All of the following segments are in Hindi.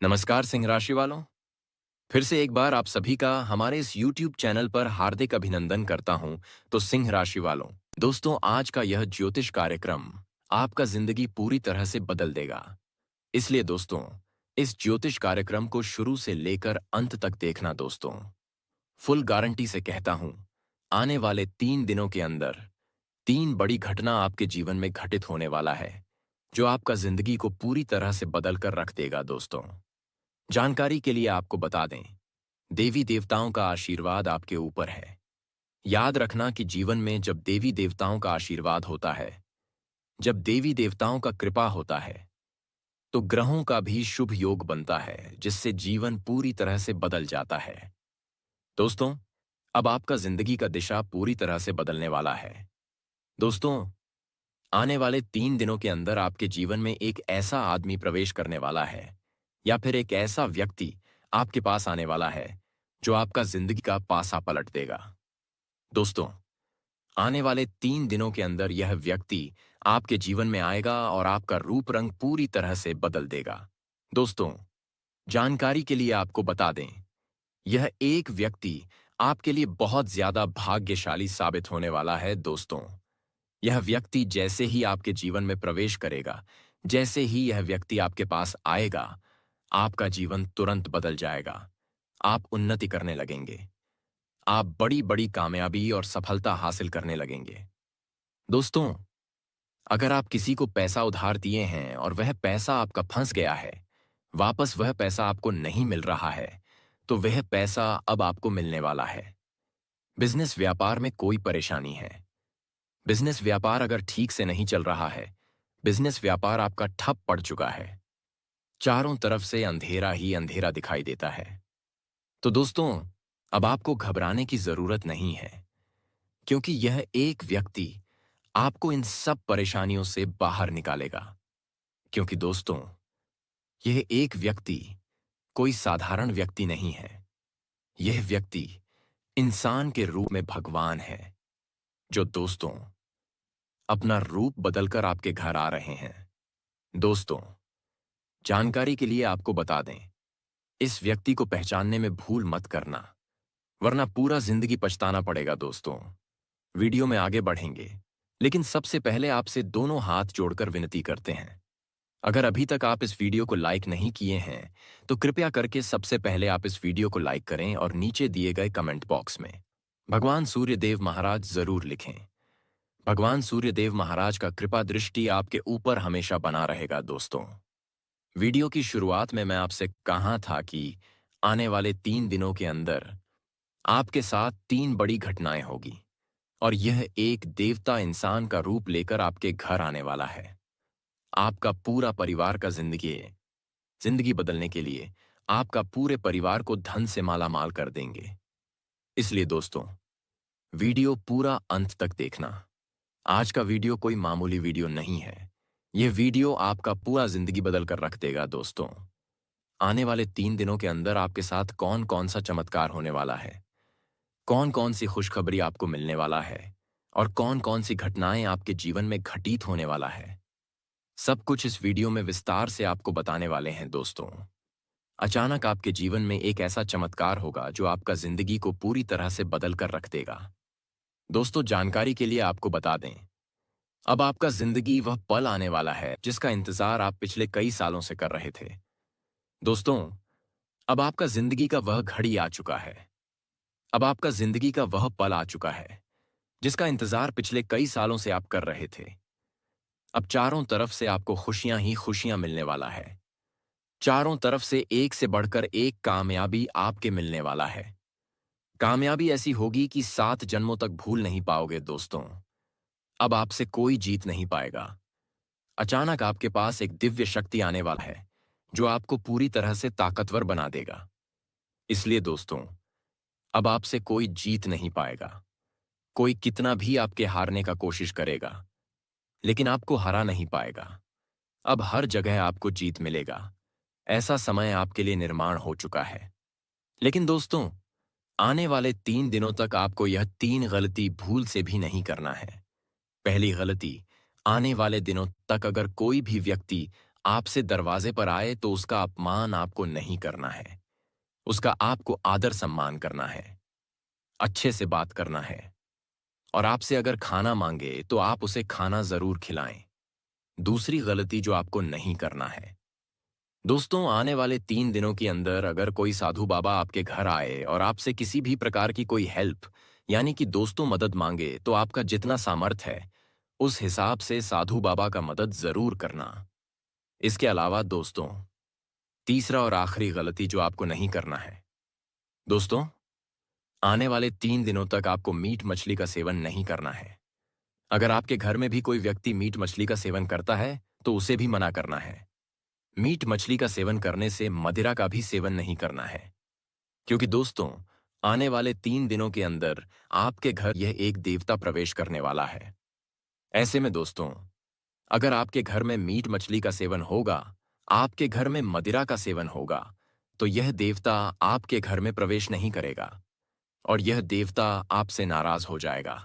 नमस्कार सिंह राशि वालों। फिर से एक बार आप सभी का हमारे इस YouTube चैनल पर हार्दिक अभिनंदन करता हूं। तो सिंह राशि वालों, दोस्तों आज का यह ज्योतिष कार्यक्रम आपका जिंदगी पूरी तरह से बदल देगा। इसलिए दोस्तों, इस ज्योतिष कार्यक्रम को शुरू से लेकर अंत तक देखना दोस्तों। फुल गारंटी से कहता हूं, आने वाले 3 दिनों के अंदर 3 बड़ी घटना आपके जीवन में घटित होने वाला है, जो आपका जिंदगी को पूरी तरह से बदल कर रख देगा दोस्तों। जानकारी के लिए आपको बता दें, देवी देवताओं का आशीर्वाद आपके ऊपर है। याद रखना कि जीवन में जब देवी देवताओं का आशीर्वाद होता है, जब देवी देवताओं का कृपा होता है, तो ग्रहों का भी शुभ योग बनता है, जिससे जीवन पूरी तरह से बदल जाता है। दोस्तों, अब आपका जिंदगी का दिशा पूरी तरह से बदलने वाला है। दोस्तों, आने वाले 3 दिनों के अंदर आपके जीवन में एक ऐसा आदमी प्रवेश करने वाला है, या फिर एक ऐसा व्यक्ति आपके पास आने वाला है, जो आपका जिंदगी का पासा पलट देगा। दोस्तों, आने वाले 3 दिनों के अंदर यह व्यक्ति आपके जीवन में आएगा और आपका रूप रंग पूरी तरह से बदल देगा। दोस्तों, जानकारी के लिए आपको बता दें, यह एक व्यक्ति आपके लिए बहुत ज्यादा भाग्यशाली साबित होने वाला है। दोस्तों, यह व्यक्ति जैसे ही आपके जीवन में प्रवेश करेगा, जैसे ही यह व्यक्ति आपके पास आएगा, आपका जीवन तुरंत बदल जाएगा। आप उन्नति करने लगेंगे। आप बड़ी बड़ी कामयाबी और सफलता हासिल करने लगेंगे। दोस्तों, अगर आप किसी को पैसा उधार दिए हैं और वह पैसा आपका फंस गया है, वापस वह पैसा आपको नहीं मिल रहा है, तो वह पैसा अब आपको मिलने वाला है। बिजनेस व्यापार में कोई परेशानी है, बिजनेस व्यापार अगर ठीक से नहीं चल रहा है, बिजनेस व्यापार आपका ठप पड़ चुका है, चारों तरफ से अंधेरा ही अंधेरा दिखाई देता है, तो दोस्तों, अब आपको घबराने की जरूरत नहीं है, क्योंकि यह एक व्यक्ति आपको इन सब परेशानियों से बाहर निकालेगा। क्योंकि दोस्तों, यह एक व्यक्ति कोई साधारण व्यक्ति नहीं है। यह व्यक्ति इंसान के रूप में भगवान है, जो दोस्तों अपना रूप बदलकर आपके घर आ रहे हैं। दोस्तों, जानकारी के लिए आपको बता दें, इस व्यक्ति को पहचानने में भूल मत करना, वरना पूरा जिंदगी पछताना पड़ेगा। दोस्तों, वीडियो में आगे बढ़ेंगे, लेकिन सबसे पहले आपसे दोनों हाथ जोड़कर विनती करते हैं, अगर अभी तक आप इस वीडियो को लाइक नहीं किए हैं, तो कृपया करके सबसे पहले आप इस वीडियो को लाइक करें और नीचे दिए गए कमेंट बॉक्स में भगवान सूर्यदेव महाराज जरूर लिखें। भगवान सूर्यदेव महाराज का कृपा दृष्टि आपके ऊपर हमेशा बना रहेगा। दोस्तों, वीडियो की शुरुआत में मैं आपसे कहा था कि आने वाले 3 दिनों के अंदर आपके साथ 3 बड़ी घटनाएं होगी, और यह एक देवता इंसान का रूप लेकर आपके घर आने वाला है। आपका पूरा परिवार का जिंदगी बदलने के लिए आपका पूरे परिवार को धन से माला माल कर देंगे। इसलिए दोस्तों, वीडियो पूरा अंत तक देखना। आज का वीडियो कोई मामूली वीडियो नहीं है। यह वीडियो आपका पूरा जिंदगी बदल कर रख देगा। दोस्तों, आने वाले 3 दिनों के अंदर आपके साथ कौन कौन सा चमत्कार होने वाला है, कौन कौन सी खुशखबरी आपको मिलने वाला है, और कौन कौन सी घटनाएं आपके जीवन में घटित होने वाला है, सब कुछ इस वीडियो में विस्तार से आपको बताने वाले हैं। दोस्तों, अचानक आपके जीवन में एक ऐसा चमत्कार होगा जो आपका जिंदगी को पूरी तरह से बदल कर रख देगा। दोस्तों, जानकारी के लिए आपको बता दें, अब आपका जिंदगी वह पल आने वाला है जिसका इंतजार आप पिछले कई सालों से कर रहे थे। दोस्तों, अब आपका जिंदगी का वह घड़ी आ चुका है। अब आपका जिंदगी का वह पल आ चुका है जिसका इंतजार पिछले कई सालों से आप कर रहे थे। अब चारों तरफ से आपको खुशियां ही खुशियां मिलने वाला है। चारों तरफ से एक से बढ़कर एक कामयाबी आपके मिलने वाला है। कामयाबी ऐसी होगी कि 7 जन्मों तक भूल नहीं पाओगे। दोस्तों, अब आपसे कोई जीत नहीं पाएगा। अचानक आपके पास एक दिव्य शक्ति आने वाला है, जो आपको पूरी तरह से ताकतवर बना देगा। इसलिए दोस्तों, अब आपसे कोई जीत नहीं पाएगा। कोई कितना भी आपके हारने का कोशिश करेगा, लेकिन आपको हरा नहीं पाएगा। अब हर जगह आपको जीत मिलेगा। ऐसा समय आपके लिए निर्माण हो चुका है। लेकिन दोस्तों, आने वाले 3 दिनों तक आपको यह 3 गलती भूल से भी नहीं करना है। पहली गलती, आने वाले दिनों तक अगर कोई भी व्यक्ति आपसे दरवाजे पर आए तो उसका अपमान आपको नहीं करना है। उसका आपको आदर सम्मान करना है, अच्छे से बात करना है। और आपसे अगर खाना मांगे तो आप उसे खाना जरूर खिलाएं। दूसरी गलती जो आपको नहीं करना है, दोस्तों, आने वाले 3 दिनों के अंदर अगर कोई साधु बाबा आपके घर आए और आपसे किसी भी प्रकार की कोई हेल्प यानी कि दोस्तों मदद मांगे, तो आपका जितना सामर्थ्य है उस हिसाब से साधु बाबा का मदद जरूर करना। इसके अलावा दोस्तों, तीसरा और आखिरी गलती जो आपको नहीं करना है, दोस्तों, आने वाले 3 दिनों तक आपको मीट मछली का सेवन नहीं करना है। अगर आपके घर में भी कोई व्यक्ति मीट मछली का सेवन करता है तो उसे भी मना करना है। मीट मछली का सेवन करने से मदिरा का भी सेवन नहीं करना है, क्योंकि दोस्तों, आने वाले 3 दिनों के अंदर आपके घर यह एक देवता प्रवेश करने वाला है। ऐसे में दोस्तों, अगर आपके घर में मीट मछली का सेवन होगा, आपके घर में मदिरा का सेवन होगा, तो यह देवता आपके घर में प्रवेश नहीं करेगा और यह देवता आपसे नाराज हो जाएगा।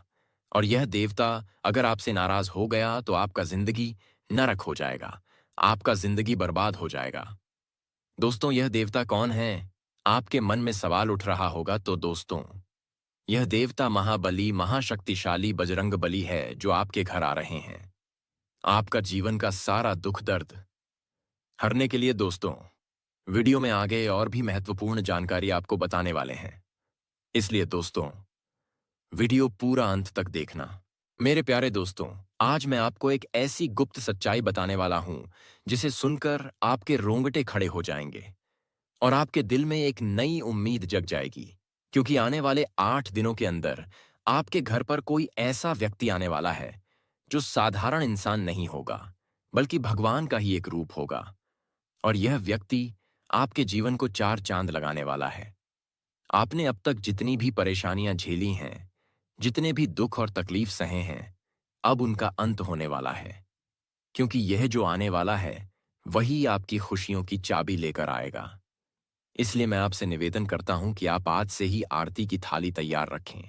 और यह देवता अगर आपसे नाराज हो गया तो आपका जिंदगी नरक हो जाएगा, आपका जिंदगी बर्बाद हो जाएगा। दोस्तों, यह देवता कौन है? आपके मन में सवाल उठ रहा होगा। तो दोस्तों, यह देवता महाबली महाशक्तिशाली बजरंगबली है जो आपके घर आ रहे हैं आपका जीवन का सारा दुख दर्द हरने के लिए। दोस्तों, वीडियो में आगे और भी महत्वपूर्ण जानकारी आपको बताने वाले हैं, इसलिए दोस्तों, वीडियो पूरा अंत तक देखना। मेरे प्यारे दोस्तों, आज मैं आपको एक ऐसी गुप्त सच्चाई बताने वाला हूं जिसे सुनकर आपके रोंगटे खड़े हो जाएंगे और आपके दिल में एक नई उम्मीद जग जाएगी, क्योंकि आने वाले 8 दिनों के अंदर आपके घर पर कोई ऐसा व्यक्ति आने वाला है जो साधारण इंसान नहीं होगा, बल्कि भगवान का ही एक रूप होगा। और यह व्यक्ति आपके जीवन को 4 चांद लगाने वाला है। आपने अब तक जितनी भी परेशानियां झेली हैं, जितने भी दुख और तकलीफ सहे हैं, अब उनका अंत होने वाला है, क्योंकि यह जो आने वाला है वही आपकी खुशियों की चाबी लेकर आएगा। इसलिए मैं आपसे निवेदन करता हूं कि आप आज से ही आरती की थाली तैयार रखें,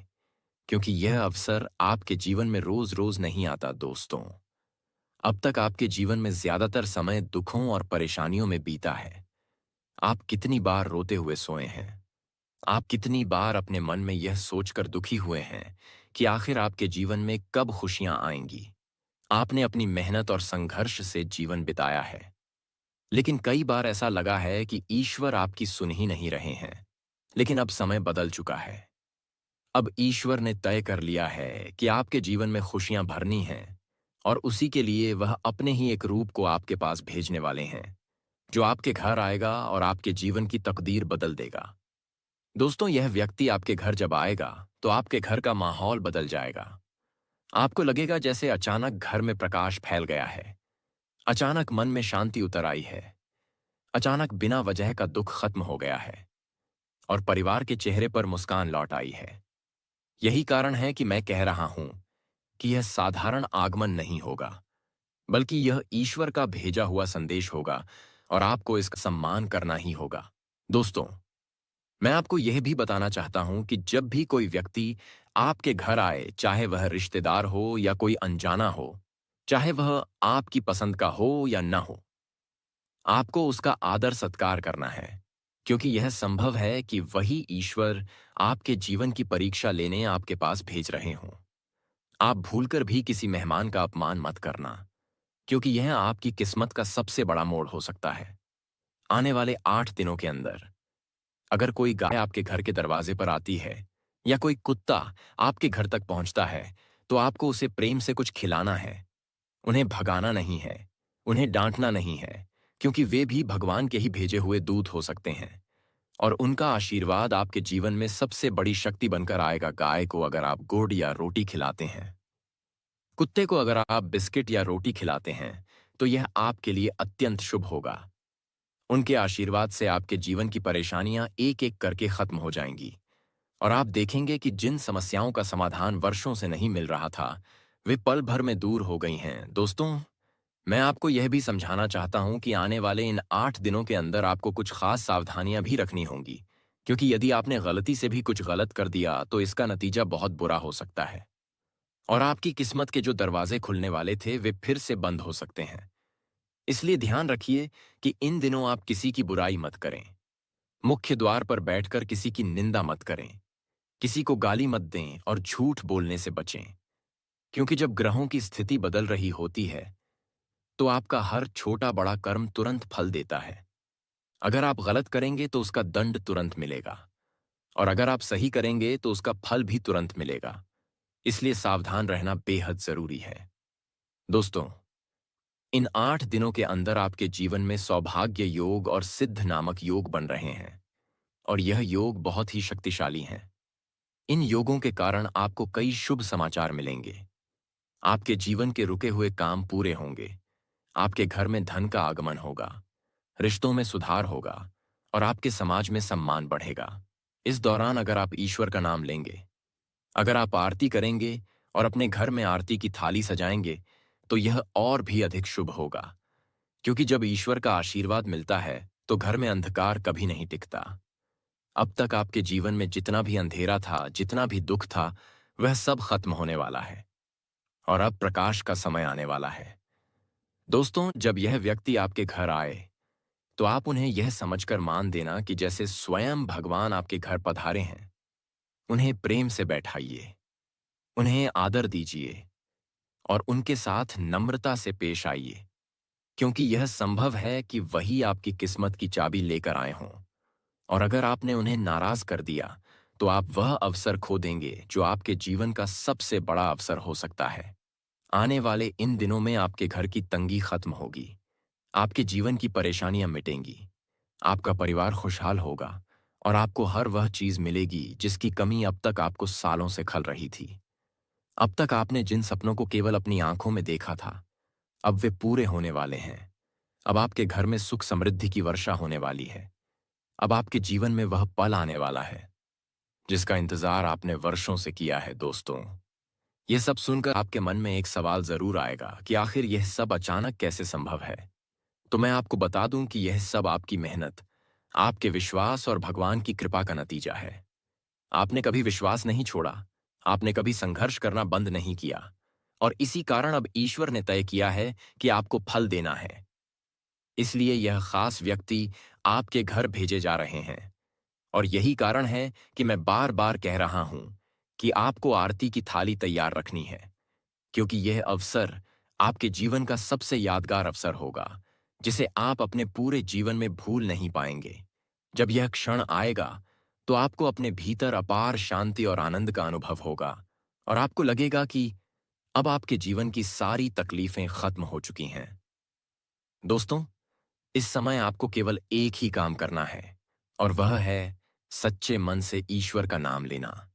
क्योंकि यह अवसर आपके जीवन में रोज रोज नहीं आता। दोस्तों, अब तक आपके जीवन में ज्यादातर समय दुखों और परेशानियों में बीता है। आप कितनी बार रोते हुए सोए हैं? आप कितनी बार अपने मन में यह सोचकर दुखी हुए हैं कि आखिर आपके जीवन में कब खुशियां आएंगी? आपने अपनी मेहनत और संघर्ष से जीवन बिताया है, लेकिन कई बार ऐसा लगा है कि ईश्वर आपकी सुन ही नहीं रहे हैं। लेकिन अब समय बदल चुका है। अब ईश्वर ने तय कर लिया है कि आपके जीवन में खुशियां भरनी हैं, और उसी के लिए वह अपने ही एक रूप को आपके पास भेजने वाले हैं, जो आपके घर आएगा और आपके जीवन की तकदीर बदल देगा। दोस्तों, यह व्यक्ति आपके घर जब आएगा तो आपके घर का माहौल बदल जाएगा। आपको लगेगा जैसे अचानक घर में प्रकाश फैल गया है, अचानक मन में शांति उतर आई है, अचानक बिना वजह का दुख खत्म हो गया है और परिवार के चेहरे पर मुस्कान लौट आई है। यही कारण है कि मैं कह रहा हूं कि यह साधारण आगमन नहीं होगा, बल्कि यह ईश्वर का भेजा हुआ संदेश होगा और आपको इसका सम्मान करना ही होगा। दोस्तों, मैं आपको यह भी बताना चाहता हूं कि जब भी कोई व्यक्ति आपके घर आए, चाहे वह रिश्तेदार हो या कोई अनजाना हो, चाहे वह आपकी पसंद का हो या न हो, आपको उसका आदर सत्कार करना है, क्योंकि यह संभव है कि वही ईश्वर आपके जीवन की परीक्षा लेने आपके पास भेज रहे हों। आप भूलकर भी किसी मेहमान का अपमान मत करना, क्योंकि यह आपकी किस्मत का सबसे बड़ा मोड़ हो सकता है। आने वाले 8 दिनों के अंदर अगर कोई गाय आपके घर के दरवाजे पर आती है या कोई कुत्ता आपके घर तक पहुंचता है, तो आपको उसे प्रेम से कुछ खिलाना है। उन्हें भगाना नहीं है, उन्हें डांटना नहीं है, क्योंकि वे भी भगवान के ही भेजे हुए दूत हो सकते हैं और उनका आशीर्वाद आपके जीवन में सबसे बड़ी शक्ति बनकर आएगा। गाय को अगर आप गुड़ या रोटी खिलाते हैं, कुत्ते को अगर आप बिस्किट या रोटी खिलाते हैं, तो यह आपके लिए अत्यंत शुभ होगा। उनके आशीर्वाद से आपके जीवन की परेशानियां एक एक करके खत्म हो जाएंगी और आप देखेंगे कि जिन समस्याओं का समाधान वर्षों से नहीं मिल रहा था, वे पल भर में दूर हो गई हैं। दोस्तों, मैं आपको यह भी समझाना चाहता हूं कि आने वाले इन 8 दिनों के अंदर आपको कुछ खास सावधानियां भी रखनी होंगी, क्योंकि यदि आपने गलती से भी कुछ गलत कर दिया तो इसका नतीजा बहुत बुरा हो सकता है और आपकी किस्मत के जो दरवाजे खुलने वाले थे वे फिर से बंद हो सकते हैं। इसलिए ध्यान रखिए कि इन दिनों आप किसी की बुराई मत करें। मुख्य द्वार पर बैठकर किसी की निंदा मत करें, किसी को गाली मत दें और झूठ बोलने से बचें। क्योंकि जब ग्रहों की स्थिति बदल रही होती है, तो आपका हर छोटा बड़ा कर्म तुरंत फल देता है। अगर आप गलत करेंगे तो उसका दंड तुरंत मिलेगा, और अगर आप सही करेंगे तो उसका फल भी तुरंत मिलेगा। इसलिए सावधान रहना बेहद जरूरी है। दोस्तों, इन 8 दिनों के अंदर आपके जीवन में सौभाग्य योग और सिद्ध नामक योग बन रहे हैं, और यह योग बहुत ही शक्तिशाली हैं। इन योगों के कारण आपको कई शुभ समाचार मिलेंगे। आपके जीवन के रुके हुए काम पूरे होंगे। आपके घर में धन का आगमन होगा, रिश्तों में सुधार होगा, और आपके समाज में सम्मान बढ़ेगा। इस दौरान अगर आप ईश्वर का नाम लेंगे, अगर आप आरती करेंगे और अपने घर में आरती की थाली सजाएंगे, तो यह और भी अधिक शुभ होगा। क्योंकि जब ईश्वर का आशीर्वाद मिलता है तो घर में अंधकार कभी नहीं टिकता। अब तक आपके जीवन में जितना भी अंधेरा था, जितना भी दुख था, वह सब खत्म होने वाला है, और अब प्रकाश का समय आने वाला है। दोस्तों, जब यह व्यक्ति आपके घर आए, तो आप उन्हें यह समझकर मान देना कि जैसे स्वयं भगवान आपके घर पधारे हैं। उन्हें प्रेम से बैठाइए, उन्हें आदर दीजिए, और उनके साथ नम्रता से पेश आइए। क्योंकि यह संभव है कि वही आपकी किस्मत की चाबी लेकर आए हों, और अगर आपने उन्हें नाराज कर दिया, तो आप वह अवसर खो देंगे जो आपके जीवन का सबसे बड़ा अवसर हो सकता है। आने वाले इन दिनों में आपके घर की तंगी खत्म होगी, आपके जीवन की परेशानियां मिटेंगी, आपका परिवार खुशहाल होगा, और आपको हर वह चीज मिलेगी जिसकी कमी अब तक आपको सालों से खल रही थी। अब तक आपने जिन सपनों को केवल अपनी आंखों में देखा था, अब वे पूरे होने वाले हैं। अब आपके घर में सुख समृद्धि की वर्षा होने वाली है। अब आपके जीवन में वह पल आने वाला है जिसका इंतजार आपने वर्षों से किया है। दोस्तों, यह सब सुनकर आपके मन में एक सवाल जरूर आएगा कि आखिर यह सब अचानक कैसे संभव है। तो मैं आपको बता दूं कि यह सब आपकी मेहनत, आपके विश्वास और भगवान की कृपा का नतीजा है। आपने कभी विश्वास नहीं छोड़ा, आपने कभी संघर्ष करना बंद नहीं किया, और इसी कारण अब ईश्वर ने तय किया है कि आपको फल देना है। इसलिए यह खास व्यक्ति आपके घर भेजे जा रहे हैं, और यही कारण है कि मैं बार बार कह रहा हूं कि आपको आरती की थाली तैयार रखनी है। क्योंकि यह अवसर आपके जीवन का सबसे यादगार अवसर होगा, जिसे आप अपने पूरे जीवन में भूल नहीं पाएंगे। जब यह क्षण आएगा, तो आपको अपने भीतर अपार शांति और आनंद का अनुभव होगा, और आपको लगेगा कि अब आपके जीवन की सारी तकलीफें खत्म हो चुकी हैं। दोस्तों, इस समय आपको केवल एक ही काम करना है, और वह है सच्चे मन से ईश्वर का नाम लेना।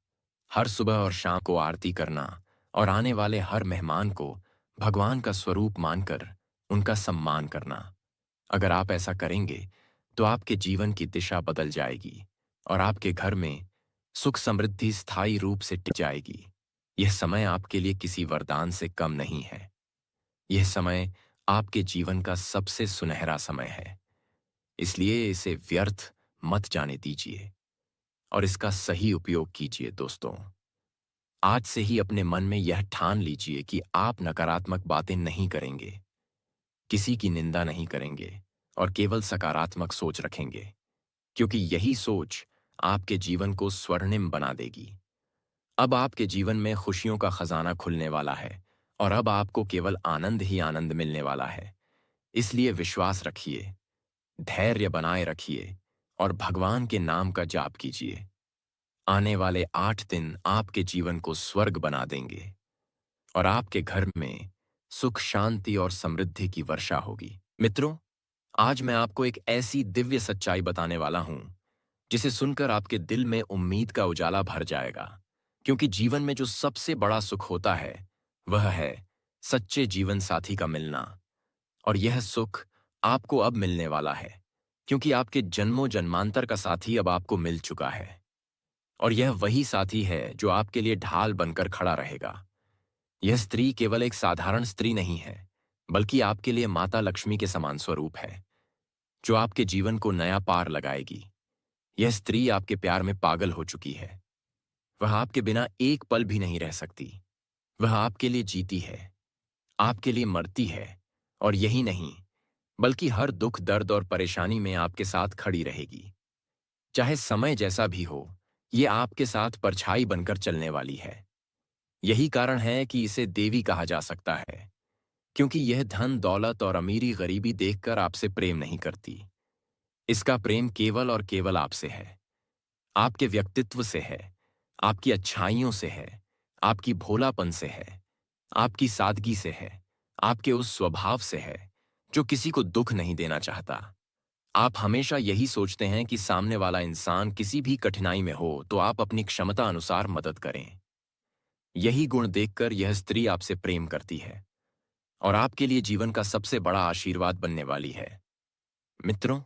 हर सुबह और शाम को आरती करना, और आने वाले हर मेहमान को भगवान का स्वरूप मानकर उनका सम्मान करना। अगर आप ऐसा करेंगे, तो आपके जीवन की दिशा बदल जाएगी, और आपके घर में सुख समृद्धि स्थायी रूप से टिक जाएगी। यह समय आपके लिए किसी वरदान से कम नहीं है। यह समय आपके जीवन का सबसे सुनहरा समय है। इसलिए इसे व्यर्थ मत जाने दीजिए, और इसका सही उपयोग कीजिए। दोस्तों, आज से ही अपने मन में यह ठान लीजिए कि आप नकारात्मक बातें नहीं करेंगे, किसी की निंदा नहीं करेंगे, और केवल सकारात्मक सोच रखेंगे। क्योंकि यही सोच आपके जीवन को स्वर्णिम बना देगी। अब आपके जीवन में खुशियों का खजाना खुलने वाला है, और अब आपको केवल आनंद ही आनंद मिलने वाला है। इसलिए विश्वास रखिए, धैर्य बनाए रखिए, और भगवान के नाम का जाप कीजिए। आने वाले 8 दिन आपके जीवन को स्वर्ग बना देंगे, और आपके घर में सुख शांति और समृद्धि की वर्षा होगी। मित्रों, आज मैं आपको एक ऐसी दिव्य सच्चाई बताने वाला हूं जिसे सुनकर आपके दिल में उम्मीद का उजाला भर जाएगा। क्योंकि जीवन में जो सबसे बड़ा सुख होता है, वह है सच्चे जीवन साथी का मिलना। और यह सुख आपको अब मिलने वाला है, क्योंकि आपके जन्मों जन्मांतर का साथी अब आपको मिल चुका है। और यह वही साथी है जो आपके लिए ढाल बनकर खड़ा रहेगा। यह स्त्री केवल एक साधारण स्त्री नहीं है, बल्कि आपके लिए माता लक्ष्मी के समान स्वरूप है, जो आपके जीवन को नया पार लगाएगी। यह स्त्री आपके प्यार में पागल हो चुकी है। वह आपके बिना एक पल भी नहीं रह सकती। वह आपके लिए जीती है, आपके लिए मरती है, और यही नहीं, बल्कि हर दुख, दर्द और परेशानी में आपके साथ खड़ी रहेगी। चाहे समय जैसा भी हो, ये आपके साथ परछाई बनकर चलने वाली है। यही कारण है कि इसे देवी कहा जा सकता है, क्योंकि यह धन, दौलत और अमीरी, गरीबी देखकर आपसे प्रेम नहीं करती। इसका प्रेम केवल और केवल आपसे है, आपके व्यक्तित्व से है, आपकी अच्छाइयों से है, आपकी भोलापन से है, आपकी सादगी से है, आपके उस स्वभाव से है जो किसी को दुख नहीं देना चाहता। आप हमेशा यही सोचते हैं कि सामने वाला इंसान किसी भी कठिनाई में हो तो आप अपनी क्षमता अनुसार मदद करें। यही गुण देखकर यह स्त्री आपसे प्रेम करती है और आपके लिए जीवन का सबसे बड़ा आशीर्वाद बनने वाली है। मित्रों,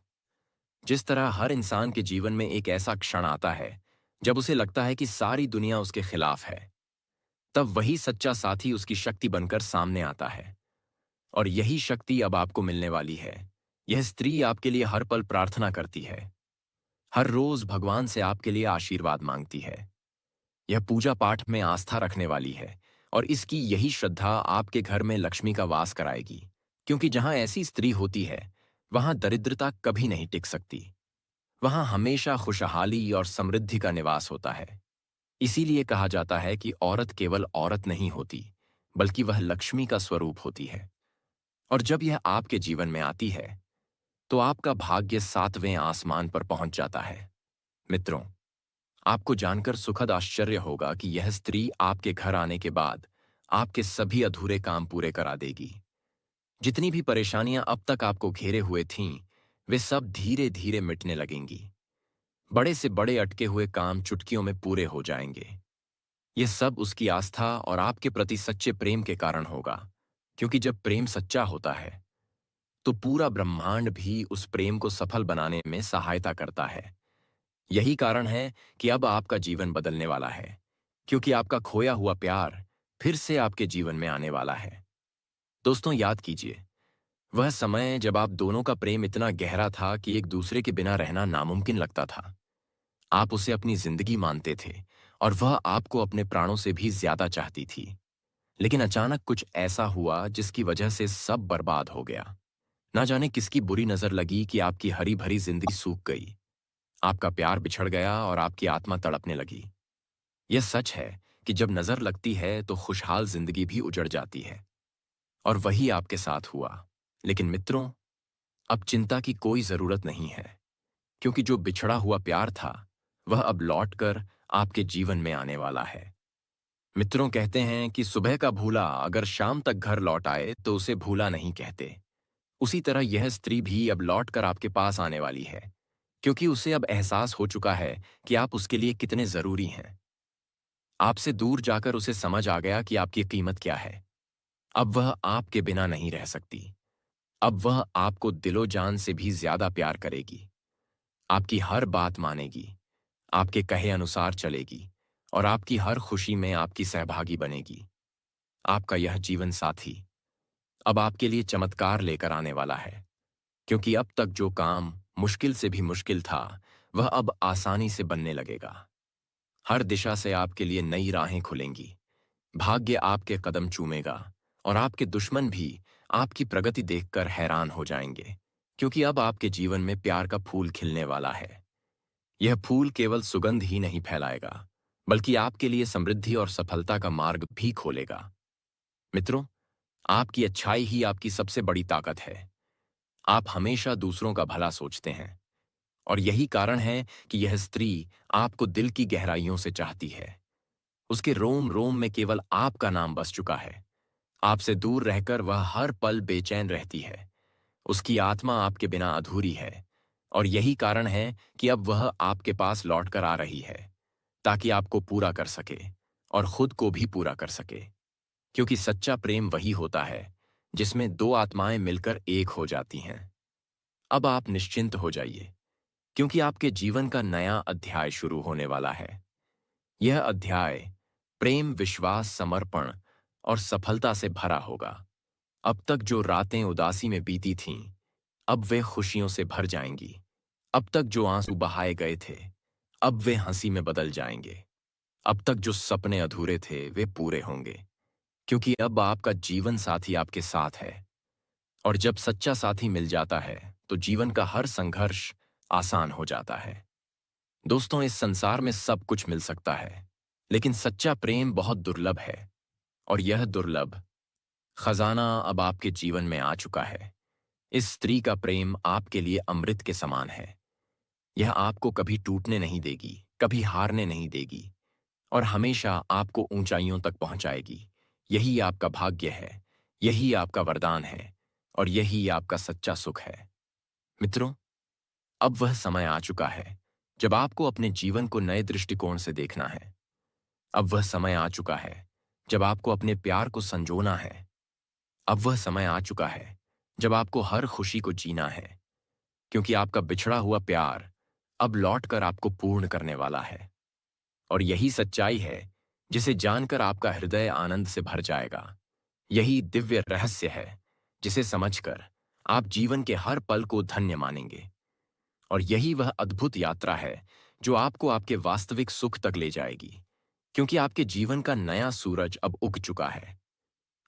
जिस तरह हर इंसान के जीवन में एक ऐसा क्षण आता है जब उसे लगता है कि सारी दुनिया उसके खिलाफ है, तब वही सच्चा साथी उसकी शक्ति बनकर सामने आता है। और यही शक्ति अब आपको मिलने वाली है। यह स्त्री आपके लिए हर पल प्रार्थना करती है, हर रोज भगवान से आपके लिए आशीर्वाद मांगती है। यह पूजा पाठ में आस्था रखने वाली है और इसकी यही श्रद्धा आपके घर में लक्ष्मी का वास कराएगी, क्योंकि जहां ऐसी स्त्री होती है वहां दरिद्रता कभी नहीं टिक सकती। वहां हमेशा खुशहाली और समृद्धि का निवास होता है। इसीलिए कहा जाता है कि औरत केवल औरत नहीं होती, बल्कि वह लक्ष्मी का स्वरूप होती है। और जब यह आपके जीवन में आती है तो आपका भाग्य 7वें आसमान पर पहुंच जाता है। मित्रों, आपको जानकर सुखद आश्चर्य होगा कि यह स्त्री आपके घर आने के बाद आपके सभी अधूरे काम पूरे करा देगी। जितनी भी परेशानियां अब तक आपको घेरे हुए थीं, वे सब धीरे धीरे मिटने लगेंगी। बड़े से बड़े अटके हुए काम चुटकियों में पूरे हो जाएंगे। यह सब उसकी आस्था और आपके प्रति सच्चे प्रेम के कारण होगा, क्योंकि जब प्रेम सच्चा होता है तो पूरा ब्रह्मांड भी उस प्रेम को सफल बनाने में सहायता करता है। यही कारण है कि अब आपका जीवन बदलने वाला है, क्योंकि आपका खोया हुआ प्यार फिर से आपके जीवन में आने वाला है। दोस्तों, याद कीजिए वह समय जब आप दोनों का प्रेम इतना गहरा था कि एक दूसरे के बिना रहना नामुमकिन लगता था। आप उसे अपनी जिंदगी मानते थे और वह आपको अपने प्राणों से भी ज्यादा चाहती थी। लेकिन अचानक कुछ ऐसा हुआ जिसकी वजह से सब बर्बाद हो गया। ना जाने किसकी बुरी नजर लगी कि आपकी हरी भरी जिंदगी सूख गई। आपका प्यार बिछड़ गया और आपकी आत्मा तड़पने लगी। यह सच है कि जब नजर लगती है तो खुशहाल जिंदगी भी उजड़ जाती है, और वही आपके साथ हुआ। लेकिन मित्रों, अब चिंता की कोई जरूरत नहीं है, क्योंकि जो बिछड़ा हुआ प्यार था वह अब लौटकर आपके जीवन में आने वाला है। मित्रों, कहते हैं कि सुबह का भूला अगर शाम तक घर लौट आए तो उसे भूला नहीं कहते। उसी तरह यह स्त्री भी अब लौटकर आपके पास आने वाली है, क्योंकि उसे अब एहसास हो चुका है कि आप उसके लिए कितने जरूरी हैं। आपसे दूर जाकर उसे समझ आ गया कि आपकी कीमत क्या है। अब वह आपके बिना नहीं रह सकती। अब वह आपको दिलो जान से भी ज्यादा प्यार करेगी, आपकी हर बात मानेगी, आपके कहे अनुसार चलेगी और आपकी हर खुशी में आपकी सहभागी बनेगी। आपका यह जीवन साथी अब आपके लिए चमत्कार लेकर आने वाला है, क्योंकि अब तक जो काम मुश्किल से भी मुश्किल था वह अब आसानी से बनने लगेगा। हर दिशा से आपके लिए नई राहें खुलेंगी, भाग्य आपके कदम चूमेगा और आपके दुश्मन भी आपकी प्रगति देखकर हैरान हो जाएंगे, क्योंकि अब आपके जीवन में प्यार का फूल खिलने वाला है। यह फूल केवल सुगंध ही नहीं फैलाएगा, बल्कि आपके लिए समृद्धि और सफलता का मार्ग भी खोलेगा। मित्रों, आपकी अच्छाई ही आपकी सबसे बड़ी ताकत है। आप हमेशा दूसरों का भला सोचते हैं, और यही कारण है कि यह स्त्री आपको दिल की गहराइयों से चाहती है। उसके रोम रोम में केवल आपका नाम बस चुका है। आपसे दूर रहकर वह हर पल बेचैन रहती है। उसकी आत्मा आपके बिना अधूरी है, और यही कारण है कि अब वह आपके पास लौटकर आ रही है, ताकि आपको पूरा कर सके और खुद को भी पूरा कर सके। क्योंकि सच्चा प्रेम वही होता है जिसमें दो आत्माएं मिलकर एक हो जाती हैं। अब आप निश्चिंत हो जाइए, क्योंकि आपके जीवन का नया अध्याय शुरू होने वाला है। यह अध्याय प्रेम, विश्वास, समर्पण और सफलता से भरा होगा। अब तक जो रातें उदासी में बीती थीं, अब वे खुशियों से भर जाएंगी। अब तक जो आंसू बहाए गए थे, अब वे हंसी में बदल जाएंगे। अब तक जो सपने अधूरे थे वे पूरे होंगे, क्योंकि अब आपका जीवन साथी आपके साथ है। और जब सच्चा साथी मिल जाता है तो जीवन का हर संघर्ष आसान हो जाता है। दोस्तों, इस संसार में सब कुछ मिल सकता है, लेकिन सच्चा प्रेम बहुत दुर्लभ है। और यह दुर्लभ खजाना अब आपके जीवन में आ चुका है। इस स्त्री का प्रेम आपके लिए अमृत के समान है। यह आपको कभी टूटने नहीं देगी, कभी हारने नहीं देगी, और हमेशा आपको ऊंचाइयों तक पहुंचाएगी। यही आपका भाग्य है, यही आपका वरदान है, और यही आपका सच्चा सुख है। मित्रों, अब वह समय आ चुका है जब आपको अपने जीवन को नए दृष्टिकोण से देखना है। अब वह समय आ चुका है जब आपको अपने प्यार को संजोना है। अब वह समय आ चुका है जब आपको हर खुशी को जीना है, क्योंकि आपका बिछड़ा हुआ प्यार अब लौटकर आपको पूर्ण करने वाला है। और यही सच्चाई है जिसे जानकर आपका हृदय आनंद से भर जाएगा। यही दिव्य रहस्य है जिसे समझकर आप जीवन के हर पल को धन्य मानेंगे। और यही वह अद्भुत यात्रा है जो आपको आपके वास्तविक सुख तक ले जाएगी, क्योंकि आपके जीवन का नया सूरज अब उग चुका है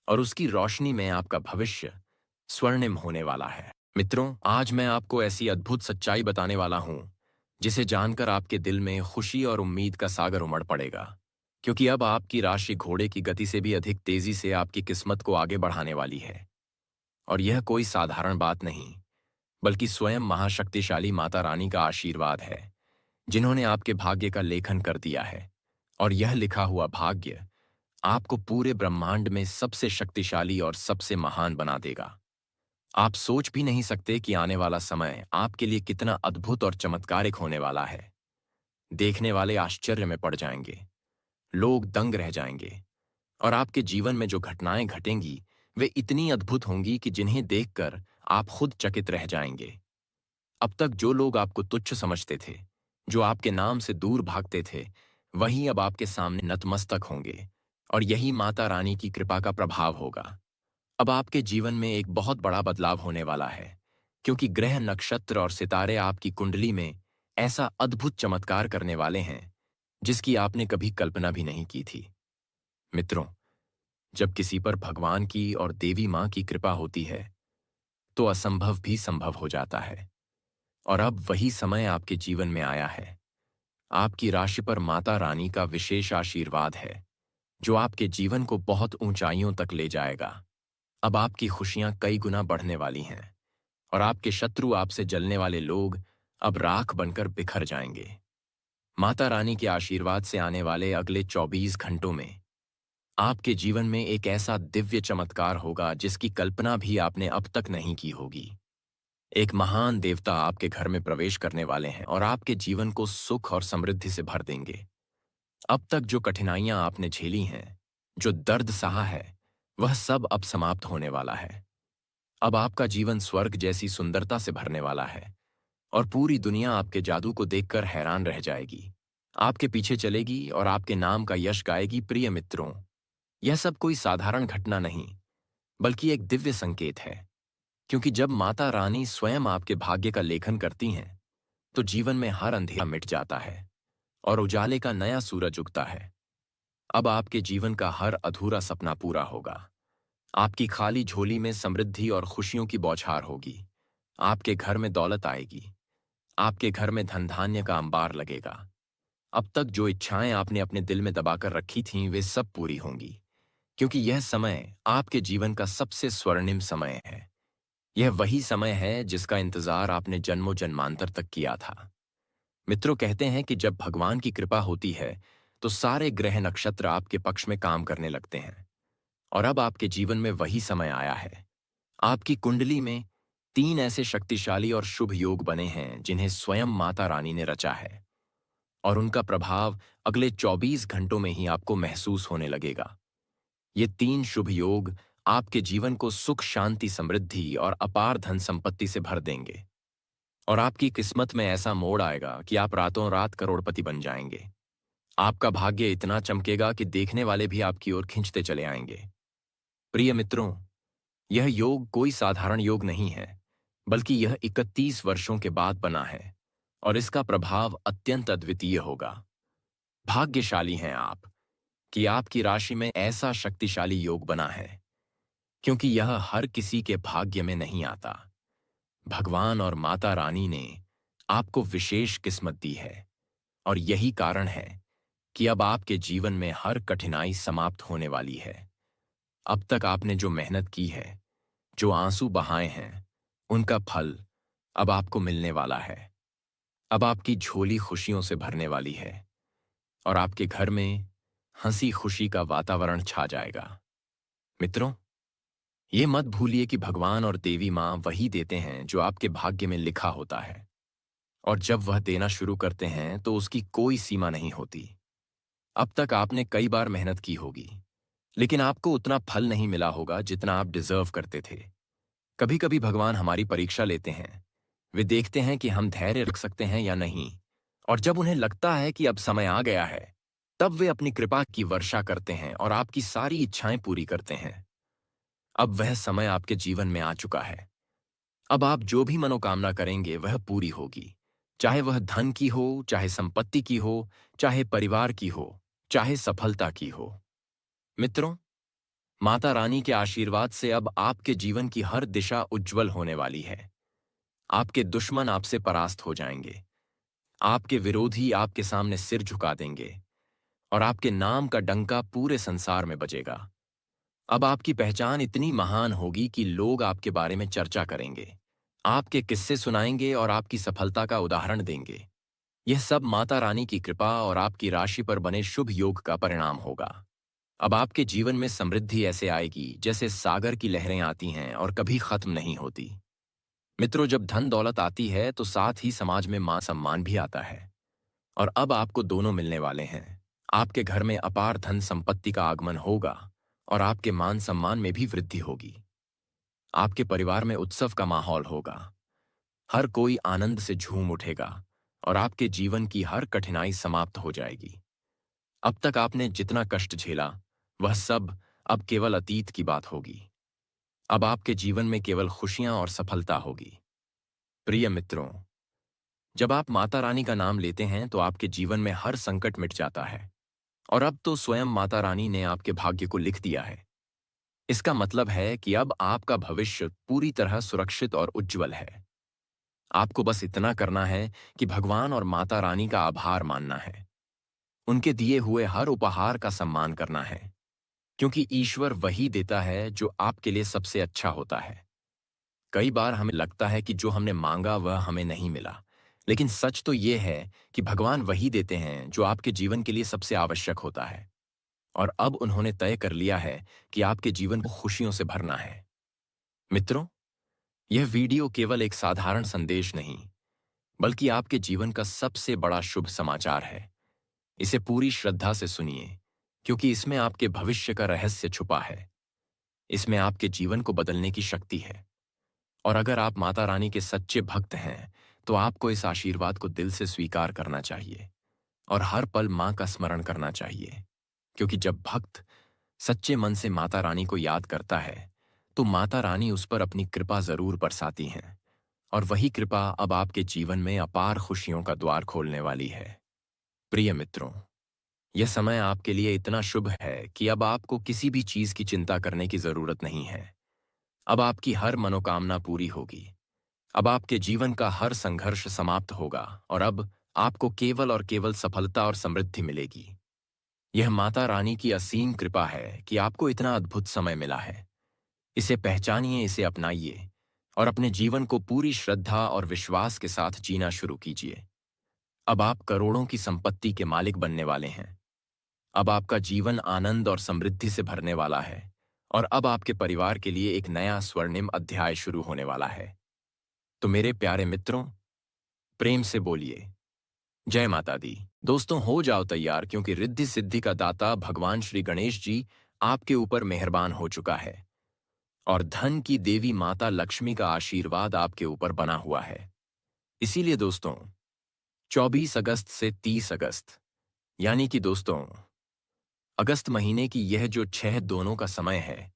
और उसकी रोशनी में आपका भविष्य स्वर्णिम होने वाला है। मित्रों, आज मैं आपको ऐसी अद्भुत सच्चाई बताने वाला हूं जिसे जानकर आपके दिल में खुशी और उम्मीद का सागर उमड़ पड़ेगा, क्योंकि अब आपकी राशि घोड़े की गति से भी अधिक तेजी से आपकी किस्मत को आगे बढ़ाने वाली है। और यह कोई साधारण बात नहीं, बल्कि स्वयं महाशक्तिशाली माता रानी का आशीर्वाद है, जिन्होंने आपके भाग्य का लेखन कर दिया है। और यह लिखा हुआ भाग्य आपको पूरे ब्रह्मांड में सबसे शक्तिशाली और सबसे महान बना देगा। आप सोच भी नहीं सकते कि आने वाला समय आपके लिए कितना अद्भुत और चमत्कारिक होने वाला है। देखने वाले आश्चर्य में पड़ जाएंगे, लोग दंग रह जाएंगे, और आपके जीवन में जो घटनाएं घटेंगी वे इतनी अद्भुत होंगी कि जिन्हें देखकर आप खुद चकित रह जाएंगे। अब तक जो लोग आपको तुच्छ समझते थे, जो आपके नाम से दूर भागते थे, वही अब आपके सामने नतमस्तक होंगे। और यही माता रानी की कृपा का प्रभाव होगा। अब आपके जीवन में एक बहुत बड़ा बदलाव होने वाला है, क्योंकि ग्रह, नक्षत्र और सितारे आपकी कुंडली में ऐसा अद्भुत चमत्कार करने वाले हैं जिसकी आपने कभी कल्पना भी नहीं की थी। मित्रों, जब किसी पर भगवान की और देवी मां की कृपा होती है तो असंभव भी संभव हो जाता है। और अब वही समय आपके जीवन में आया है। आपकी राशि पर माता रानी का विशेष आशीर्वाद है जो आपके जीवन को बहुत ऊंचाइयों तक ले जाएगा। अब आपकी खुशियां कई गुना बढ़ने वाली हैं, और आपके शत्रु, आपसे जलने वाले लोग अब राख बनकर बिखर जाएंगे। माता रानी के आशीर्वाद से आने वाले अगले 24 घंटों में आपके जीवन में एक ऐसा दिव्य चमत्कार होगा जिसकी कल्पना भी आपने अब तक नहीं की होगी। एक महान देवता आपके घर में प्रवेश करने वाले हैं और आपके जीवन को सुख और समृद्धि से भर देंगे। अब तक जो कठिनाइयां आपने झेली हैं, जो दर्द सहा है, वह सब अब समाप्त होने वाला है। अब आपका जीवन स्वर्ग जैसी सुंदरता से भरने वाला है, और पूरी दुनिया आपके जादू को देखकर हैरान रह जाएगी, आपके पीछे चलेगी और आपके नाम का यश गाएगी। प्रिय मित्रों, यह सब कोई साधारण घटना नहीं, बल्कि एक दिव्य संकेत है, क्योंकि जब माता रानी स्वयं आपके भाग्य का लेखन करती हैं तो जीवन में हर अंधेरा मिट जाता है और उजाले का नया सूरज उगता है। अब आपके जीवन का हर अधूरा सपना पूरा होगा। आपकी खाली झोली में समृद्धि और खुशियों की बौछार होगी। आपके घर में दौलत आएगी। आपके घर में धन धान्य का अंबार लगेगा। अब तक जो इच्छाएं आपने अपने दिल में दबाकर रखी थीं वे सब पूरी होंगी, क्योंकि यह समय आपके जीवन का सबसे स्वर्णिम समय है। यह वही समय है जिसका इंतजार आपने जन्मों जन्मांतर तक किया था। मित्रों, कहते हैं कि जब भगवान की कृपा होती है तो सारे ग्रह, नक्षत्र आपके पक्ष में काम करने लगते हैं। और अब आपके जीवन में वही समय आया है। आपकी कुंडली में 3 ऐसे शक्तिशाली और शुभ योग बने हैं जिन्हें स्वयं माता रानी ने रचा है, और उनका प्रभाव अगले 24 घंटों में ही आपको महसूस होने लगेगा। ये 3 शुभ योग आपके जीवन को सुख, शांति, समृद्धि और अपार धन संपत्ति से भर देंगे, और आपकी किस्मत में ऐसा मोड़ आएगा कि आप रातों रात करोड़पति बन जाएंगे। आपका भाग्य इतना चमकेगा कि देखने वाले भी आपकी ओर खींचते चले आएंगे। प्रिय मित्रों, यह योग कोई साधारण योग नहीं है, बल्कि यह 31 वर्षों के बाद बना है, और इसका प्रभाव अत्यंत अद्वितीय होगा। भाग्यशाली हैं आप कि आपकी राशि में ऐसा शक्तिशाली योग बना है। क्योंकि यह हर किसी के भाग्य में नहीं आता। भगवान और माता रानी ने आपको विशेष किस्मत दी है और यही कारण है कि अब आपके जीवन में हर कठिनाई समाप्त होने वाली है। अब तक आपने जो मेहनत की है, जो आंसू बहाए हैं, उनका फल अब आपको मिलने वाला है। अब आपकी झोली खुशियों से भरने वाली है और आपके घर में हंसी खुशी का वातावरण छा जाएगा। मित्रों, ये मत भूलिए कि भगवान और देवी माँ वही देते हैं जो आपके भाग्य में लिखा होता है, और जब वह देना शुरू करते हैं तो उसकी कोई सीमा नहीं होती। अब तक आपने कई बार मेहनत की होगी, लेकिन आपको उतना फल नहीं मिला होगा जितना आप डिजर्व करते थे। कभी कभी भगवान हमारी परीक्षा लेते हैं। वे देखते हैं कि हम धैर्य रख सकते हैं या नहीं, और जब उन्हें लगता है कि अब समय आ गया है, तब वे अपनी कृपा की वर्षा करते हैं और आपकी सारी इच्छाएं पूरी करते हैं। अब वह समय आपके जीवन में आ चुका है। अब आप जो भी मनोकामना करेंगे वह पूरी होगी, चाहे वह धन की हो, चाहे संपत्ति की हो, चाहे परिवार की हो, चाहे सफलता की हो। मित्रों, माता रानी के आशीर्वाद से अब आपके जीवन की हर दिशा उज्जवल होने वाली है। आपके दुश्मन आपसे परास्त हो जाएंगे, आपके विरोधी आपके सामने सिर झुका देंगे और आपके नाम का डंका पूरे संसार में बजेगा। अब आपकी पहचान इतनी महान होगी कि लोग आपके बारे में चर्चा करेंगे, आपके किस्से सुनाएंगे और आपकी सफलता का उदाहरण देंगे। यह सब माता रानी की कृपा और आपकी राशि पर बने शुभ योग का परिणाम होगा। अब आपके जीवन में समृद्धि ऐसे आएगी जैसे सागर की लहरें आती हैं और कभी खत्म नहीं होती। मित्रों, जब धन दौलत आती है तो साथ ही समाज में मान सम्मान भी आता है, और अब आपको दोनों मिलने वाले हैं। आपके घर में अपार धन संपत्ति का आगमन होगा और आपके मान सम्मान में भी वृद्धि होगी। आपके परिवार में उत्सव का माहौल होगा, हर कोई आनंद से झूम उठेगा और आपके जीवन की हर कठिनाई समाप्त हो जाएगी। अब तक आपने जितना कष्ट झेला, वह सब अब केवल अतीत की बात होगी। अब आपके जीवन में केवल खुशियां और सफलता होगी। प्रिय मित्रों, जब आप माता रानी का नाम लेते हैं तो आपके जीवन में हर संकट मिट जाता है, और अब तो स्वयं माता रानी ने आपके भाग्य को लिख दिया है। इसका मतलब है कि अब आपका भविष्य पूरी तरह सुरक्षित और उज्जवल है। आपको बस इतना करना है कि भगवान और माता रानी का आभार मानना है, उनके दिए हुए हर उपहार का सम्मान करना है, क्योंकि ईश्वर वही देता है जो आपके लिए सबसे अच्छा होता है। कई बार हमें लगता है कि जो हमने मांगा वह हमें नहीं मिला, लेकिन सच तो यह है कि भगवान वही देते हैं जो आपके जीवन के लिए सबसे आवश्यक होता है, और अब उन्होंने तय कर लिया है कि आपके जीवन को खुशियों से भरना है। मित्रों, यह वीडियो केवल एक साधारण संदेश नहीं, बल्कि आपके जीवन का सबसे बड़ा शुभ समाचार है। इसे पूरी श्रद्धा से सुनिए, क्योंकि इसमें आपके भविष्य का रहस्य छुपा है। इसमें आपके जीवन को बदलने की शक्ति है, और अगर आप माता रानी के सच्चे भक्त हैं तो आपको इस आशीर्वाद को दिल से स्वीकार करना चाहिए और हर पल मां का स्मरण करना चाहिए, क्योंकि जब भक्त सच्चे मन से माता रानी को याद करता है तो माता रानी उस पर अपनी कृपा जरूर बरसाती हैं, और वही कृपा अब आपके जीवन में अपार खुशियों का द्वार खोलने वाली है। प्रिय मित्रों, यह समय आपके लिए इतना शुभ है कि अब आपको किसी भी चीज की चिंता करने की जरूरत नहीं है। अब आपकी हर मनोकामना पूरी होगी। अब आपके जीवन का हर संघर्ष समाप्त होगा और अब आपको केवल और केवल सफलता और समृद्धि मिलेगी। यह माता रानी की असीम कृपा है कि आपको इतना अद्भुत समय मिला है। इसे पहचानिए, इसे अपनाइए और अपने जीवन को पूरी श्रद्धा और विश्वास के साथ जीना शुरू कीजिए। अब आप करोड़ों की संपत्ति के मालिक बनने वाले हैं। अब आपका जीवन आनंद और समृद्धि से भरने वाला है, और अब आपके परिवार के लिए एक नया स्वर्णिम अध्याय शुरू होने वाला है। तो मेरे प्यारे मित्रों, प्रेम से बोलिए जय माता दी। दोस्तों, हो जाओ तैयार, क्योंकि रिद्धि सिद्धि का दाता भगवान श्री गणेश जी आपके ऊपर मेहरबान हो चुका है, और धन की देवी माता लक्ष्मी का आशीर्वाद आपके ऊपर बना हुआ है। इसीलिए दोस्तों, 24 अगस्त से 30 अगस्त, यानी कि दोस्तों अगस्त महीने की यह जो 6 दोनों का समय है,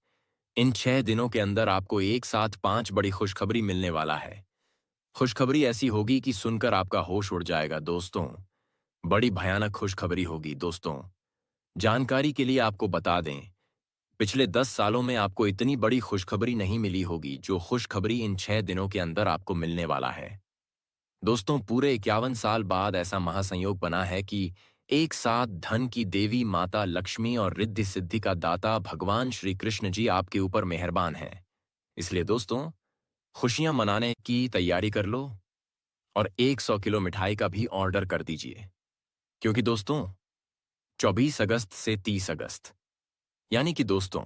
इन 6 दिनों के अंदर आपको एक साथ 5 बड़ी खुशखबरी मिलने वाला है। खुशखबरी ऐसी होगी कि सुनकर आपका होश उड़ जाएगा दोस्तों। बड़ी भयानक खुशखबरी होगी दोस्तों। जानकारी के लिए आपको बता दें पिछले 10 सालों में आपको इतनी बड़ी खुशखबरी नहीं मिली होगी जो खुशखबरी इन 6 दिनों के अंदर आपको मिलने वाला है। दोस्तों, पूरे 51 साल बाद ऐसा महासंयोग बना है कि एक साथ धन की देवी माता लक्ष्मी और रिद्धि सिद्धि का दाता भगवान श्री कृष्ण जी आपके ऊपर मेहरबान हैं। इसलिए दोस्तों, खुशियां मनाने की तैयारी कर लो और 100 किलो मिठाई का भी ऑर्डर कर दीजिए। क्योंकि दोस्तों, 24 अगस्त से 30 अगस्त, यानी कि दोस्तों,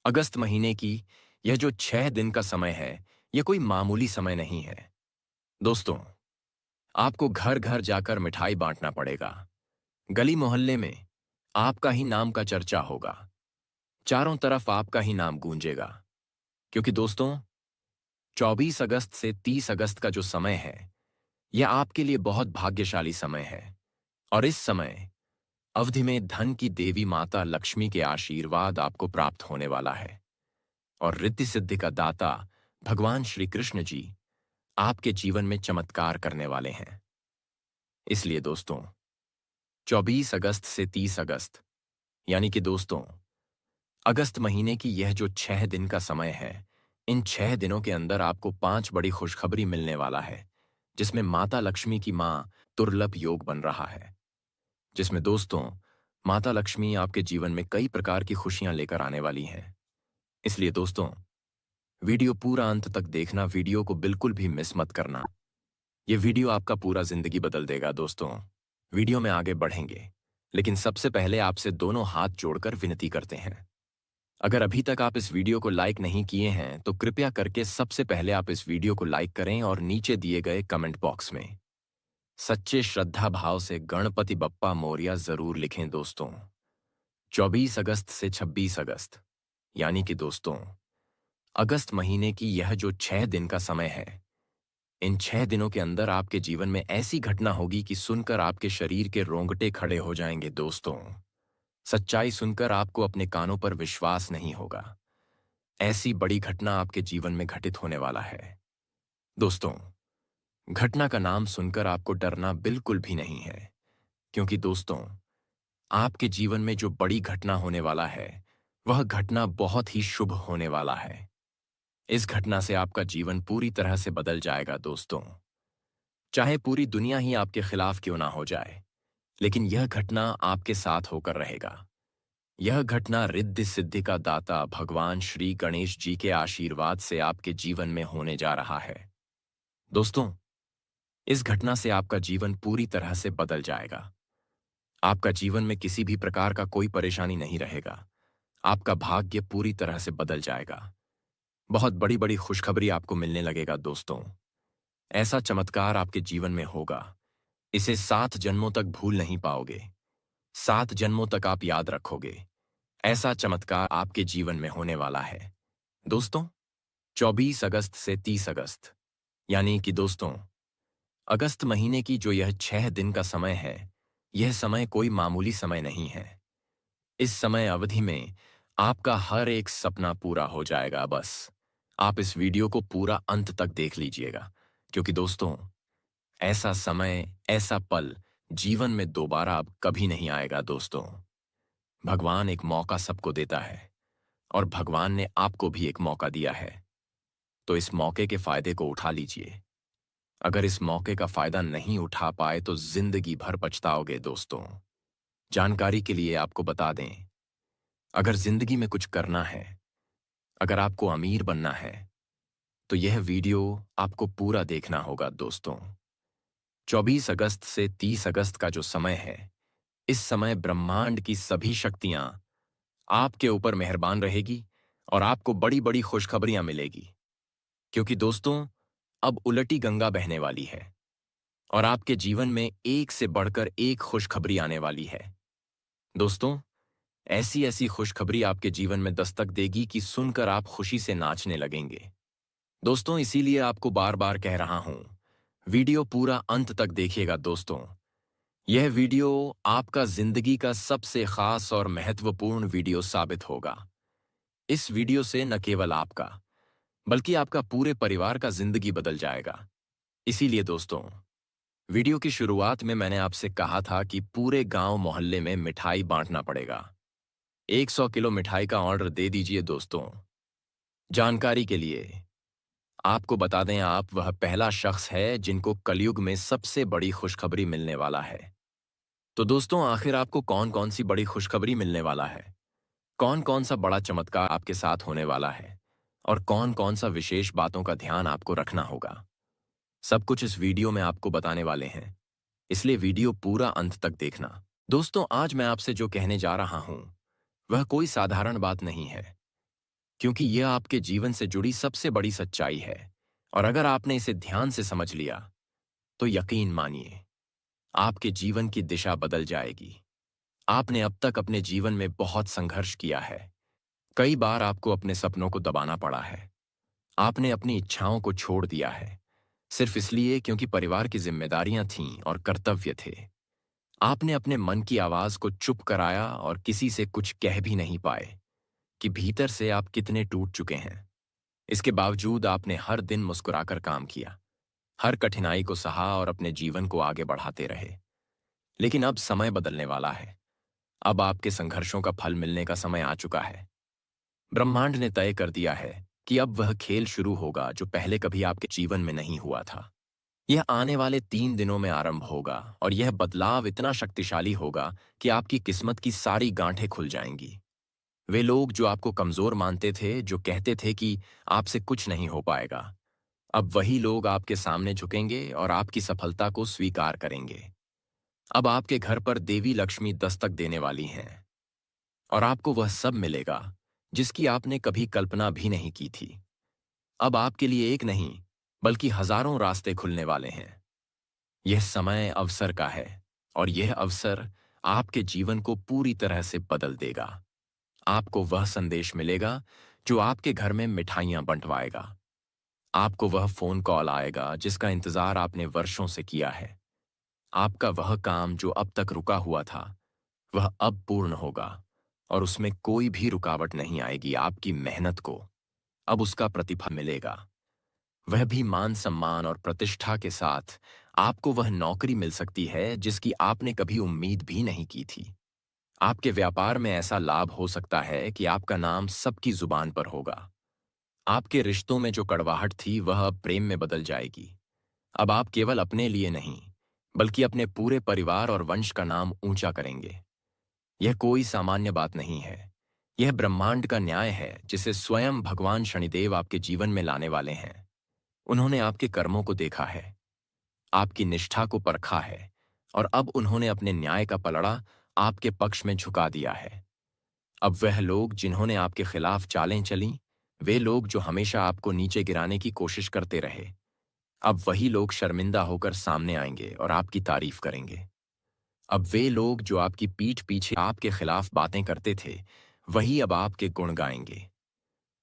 अगस्त महीने की यह जो 6 दिन का समय है, यह कोई मामूली समय नहीं है। दोस्तों, आपको घर घर जाकर मिठाई बांटना पड़ेगा। गली मोहल्ले में आपका ही नाम का चर्चा होगा। चारों तरफ आपका ही नाम गूंजेगा। क्योंकि दोस्तों, 24 अगस्त से 30 अगस्त का जो समय है, यह आपके लिए बहुत भाग्यशाली समय है। और इस समय अवधि में धन की देवी माता लक्ष्मी के आशीर्वाद आपको प्राप्त होने वाला है और रिद्धि सिद्धि का दाता भगवान श्री कृष्ण जी आपके जीवन में चमत्कार करने वाले हैं। इसलिए दोस्तों, 24 अगस्त से 30 अगस्त, यानी कि दोस्तों, अगस्त महीने की यह जो 6 दिन का समय है, इन 6 दिनों के अंदर आपको 5 बड़ी खुशखबरी मिलने वाला है, जिसमें माता लक्ष्मी की मां दुर्लभ योग बन रहा है। जिसमें दोस्तों, माता लक्ष्मी आपके जीवन में कई प्रकार की खुशियां लेकर आने वाली हैं। इसलिए दोस्तों, वीडियो पूरा अंत तक देखना, वीडियो को बिल्कुल भी मिस मत करना। ये वीडियो आपका पूरा जिंदगी बदल देगा दोस्तों। वीडियो में आगे बढ़ेंगे, लेकिन सबसे पहले आपसे दोनों हाथ जोड़कर विनती करते हैं। अगर अभी तक आप इस वीडियो को लाइक नहीं किए हैं तो कृपया करके सबसे पहले आप इस वीडियो को लाइक करें और नीचे दिए गए कमेंट बॉक्स में सच्चे श्रद्धा भाव से गणपति बप्पा मोरया जरूर लिखें दोस्तों। 24 अगस्त से 26 अगस्त, यानी कि दोस्तों, अगस्त महीने की यह जो 6 दिन का समय है, इन 6 दिनों के अंदर आपके जीवन में ऐसी घटना होगी कि सुनकर आपके शरीर के रोंगटे खड़े हो जाएंगे दोस्तों। सच्चाई सुनकर आपको अपने कानों पर विश्वास नहीं होगा। ऐसी बड़ी घटना आपके जीवन में घटित होने वाला है। दोस्तों, घटना का नाम सुनकर आपको डरना बिल्कुल भी नहीं है। क्योंकि दोस्तों, आपके जीवन में जो बड़ी घटना होने वाला है, वह घटना बहुत ही शुभ होने वाला है। इस घटना से आपका जीवन पूरी तरह से बदल जाएगा दोस्तों। चाहे पूरी दुनिया ही आपके खिलाफ क्यों ना हो जाए, लेकिन यह घटना आपके साथ होकर रहेगा। यह घटना रिद्धि सिद्धि का दाता भगवान श्री गणेश जी के आशीर्वाद से आपके जीवन में होने जा रहा है। दोस्तों, इस घटना से आपका जीवन पूरी तरह से बदल जाएगा। आपका जीवन में किसी भी प्रकार का कोई परेशानी नहीं रहेगा। आपका भाग्य पूरी तरह से बदल जाएगा। बहुत बड़ी बड़ी खुशखबरी आपको मिलने लगेगा दोस्तों। ऐसा चमत्कार आपके जीवन में होगा, इसे 7 जन्मों तक भूल नहीं पाओगे। 7 जन्मों तक आप याद रखोगे। ऐसा चमत्कार आपके जीवन में होने वाला है दोस्तों। 24 अगस्त से 30 अगस्त, यानी कि दोस्तों, अगस्त महीने की जो यह 6 दिन का समय है, यह समय कोई मामूली समय नहीं है। इस समय अवधि में आपका हर एक सपना पूरा हो जाएगा। बस आप इस वीडियो को पूरा अंत तक देख लीजिएगा, क्योंकि दोस्तों, ऐसा समय, ऐसा पल जीवन में दोबारा अब कभी नहीं आएगा दोस्तों। भगवान एक मौका सबको देता है और भगवान ने आपको भी एक मौका दिया है, तो इस मौके के फायदे को उठा लीजिए। अगर इस मौके का फायदा नहीं उठा पाए तो जिंदगी भर पछताओगे दोस्तों। जानकारी के लिए आपको बता दें, अगर जिंदगी में कुछ करना है, अगर आपको अमीर बनना है, तो यह वीडियो आपको पूरा देखना होगा दोस्तों। 24 अगस्त से 30 अगस्त का जो समय है, इस समय ब्रह्मांड की सभी शक्तियां आपके ऊपर मेहरबान रहेगी और आपको बड़ी बड़ी खुशखबरियां मिलेगी। क्योंकि दोस्तों, अब उलटी गंगा बहने वाली है और आपके जीवन में एक से बढ़कर एक खुशखबरी आने वाली है। दोस्तों, ऐसी ऐसी खुशखबरी आपके जीवन में दस्तक देगी कि सुनकर आप खुशी से नाचने लगेंगे। दोस्तों, इसीलिए आपको बार बार कह रहा हूं, वीडियो पूरा अंत तक देखिएगा दोस्तों। यह वीडियो आपका जिंदगी का सबसे खास और महत्वपूर्ण वीडियो साबित होगा। इस वीडियो से न केवल आपका, बल्कि आपका पूरे परिवार का जिंदगी बदल जाएगा। इसीलिए दोस्तों, वीडियो की शुरुआत में मैंने आपसे कहा था कि पूरे गांव मोहल्ले में मिठाई बांटना पड़ेगा। 100 किलो मिठाई का ऑर्डर दे दीजिए दोस्तों। जानकारी के लिए आपको बता दें, आप वह पहला शख्स है जिनको कलयुग में सबसे बड़ी खुशखबरी मिलने वाला है। तो दोस्तों, आखिर आपको कौन कौन सी बड़ी खुशखबरी मिलने वाला है? कौन कौन सा बड़ा चमत्कार आपके साथ होने वाला है? और कौन कौन सा विशेष बातों का ध्यान आपको रखना होगा? सब कुछ इस वीडियो में आपको बताने वाले हैं, इसलिए वीडियो पूरा अंत तक देखना। दोस्तों, आज मैं आपसे जो कहने जा रहा हूं वह कोई साधारण बात नहीं है, क्योंकि यह आपके जीवन से जुड़ी सबसे बड़ी सच्चाई है। और अगर आपने इसे ध्यान से समझ लिया तो यकीन मानिए, आपके जीवन की दिशा बदल जाएगी। आपने अब तक अपने जीवन में बहुत संघर्ष किया है। कई बार आपको अपने सपनों को दबाना पड़ा है। आपने अपनी इच्छाओं को छोड़ दिया है, सिर्फ इसलिए क्योंकि परिवार की जिम्मेदारियां थीं और कर्तव्य थे। आपने अपने मन की आवाज को चुप कराया और किसी से कुछ कह भी नहीं पाए कि भीतर से आप कितने टूट चुके हैं। इसके बावजूद आपने हर दिन मुस्कुराकर काम किया, हर कठिनाई को सहा और अपने जीवन को आगे बढ़ाते रहे। लेकिन अब समय बदलने वाला है। अब आपके संघर्षों का फल मिलने का समय आ चुका है। ब्रह्मांड ने तय कर दिया है कि अब वह खेल शुरू होगा जो पहले कभी आपके जीवन में नहीं हुआ था। यह आने वाले 3 दिनों में आरंभ होगा और यह बदलाव इतना शक्तिशाली होगा कि आपकी किस्मत की सारी गांठें खुल जाएंगी। वे लोग जो आपको कमजोर मानते थे, जो कहते थे कि आपसे कुछ नहीं हो पाएगा, अब वही लोग आपके सामने झुकेंगे और आपकी सफलता को स्वीकार करेंगे। अब आपके घर पर देवी लक्ष्मी दस्तक देने वाली हैं और आपको वह सब मिलेगा जिसकी आपने कभी कल्पना भी नहीं की थी। अब आपके लिए एक नहीं, बल्कि हजारों रास्ते खुलने वाले हैं। यह समय अवसर का है और यह अवसर आपके जीवन को पूरी तरह से बदल देगा। आपको वह संदेश मिलेगा जो आपके घर में मिठाइयां बंटवाएगा। आपको वह फोन कॉल आएगा जिसका इंतजार आपने वर्षों से किया है। आपका वह काम जो अब तक रुका हुआ था, वह अब पूर्ण होगा और उसमें कोई भी रुकावट नहीं आएगी। आपकी मेहनत को अब उसका प्रतिफल मिलेगा, वह भी मान सम्मान और प्रतिष्ठा के साथ। आपको वह नौकरी मिल सकती है जिसकी आपने कभी उम्मीद भी नहीं की थी। आपके व्यापार में ऐसा लाभ हो सकता है कि आपका नाम सबकी जुबान पर होगा। आपके रिश्तों में जो कड़वाहट थी वह अब प्रेम में बदल जाएगी। अब आप केवल अपने लिए नहीं, बल्कि अपने पूरे परिवार और वंश का नाम ऊंचा करेंगे। यह कोई सामान्य बात नहीं है, यह ब्रह्मांड का न्याय है जिसे स्वयं भगवान शनिदेव आपके जीवन में लाने वाले हैं। उन्होंने आपके कर्मों को देखा है, आपकी निष्ठा को परखा है और अब उन्होंने अपने न्याय का पलड़ा आपके पक्ष में झुका दिया है। अब वह लोग जिन्होंने आपके खिलाफ चालें चलीं, वे लोग जो हमेशा आपको नीचे गिराने की कोशिश करते रहे, अब वही लोग शर्मिंदा होकर सामने आएंगे और आपकी तारीफ करेंगे। अब वे लोग जो आपकी पीठ पीछे आपके खिलाफ बातें करते थे, वही अब आपके गुण गाएंगे।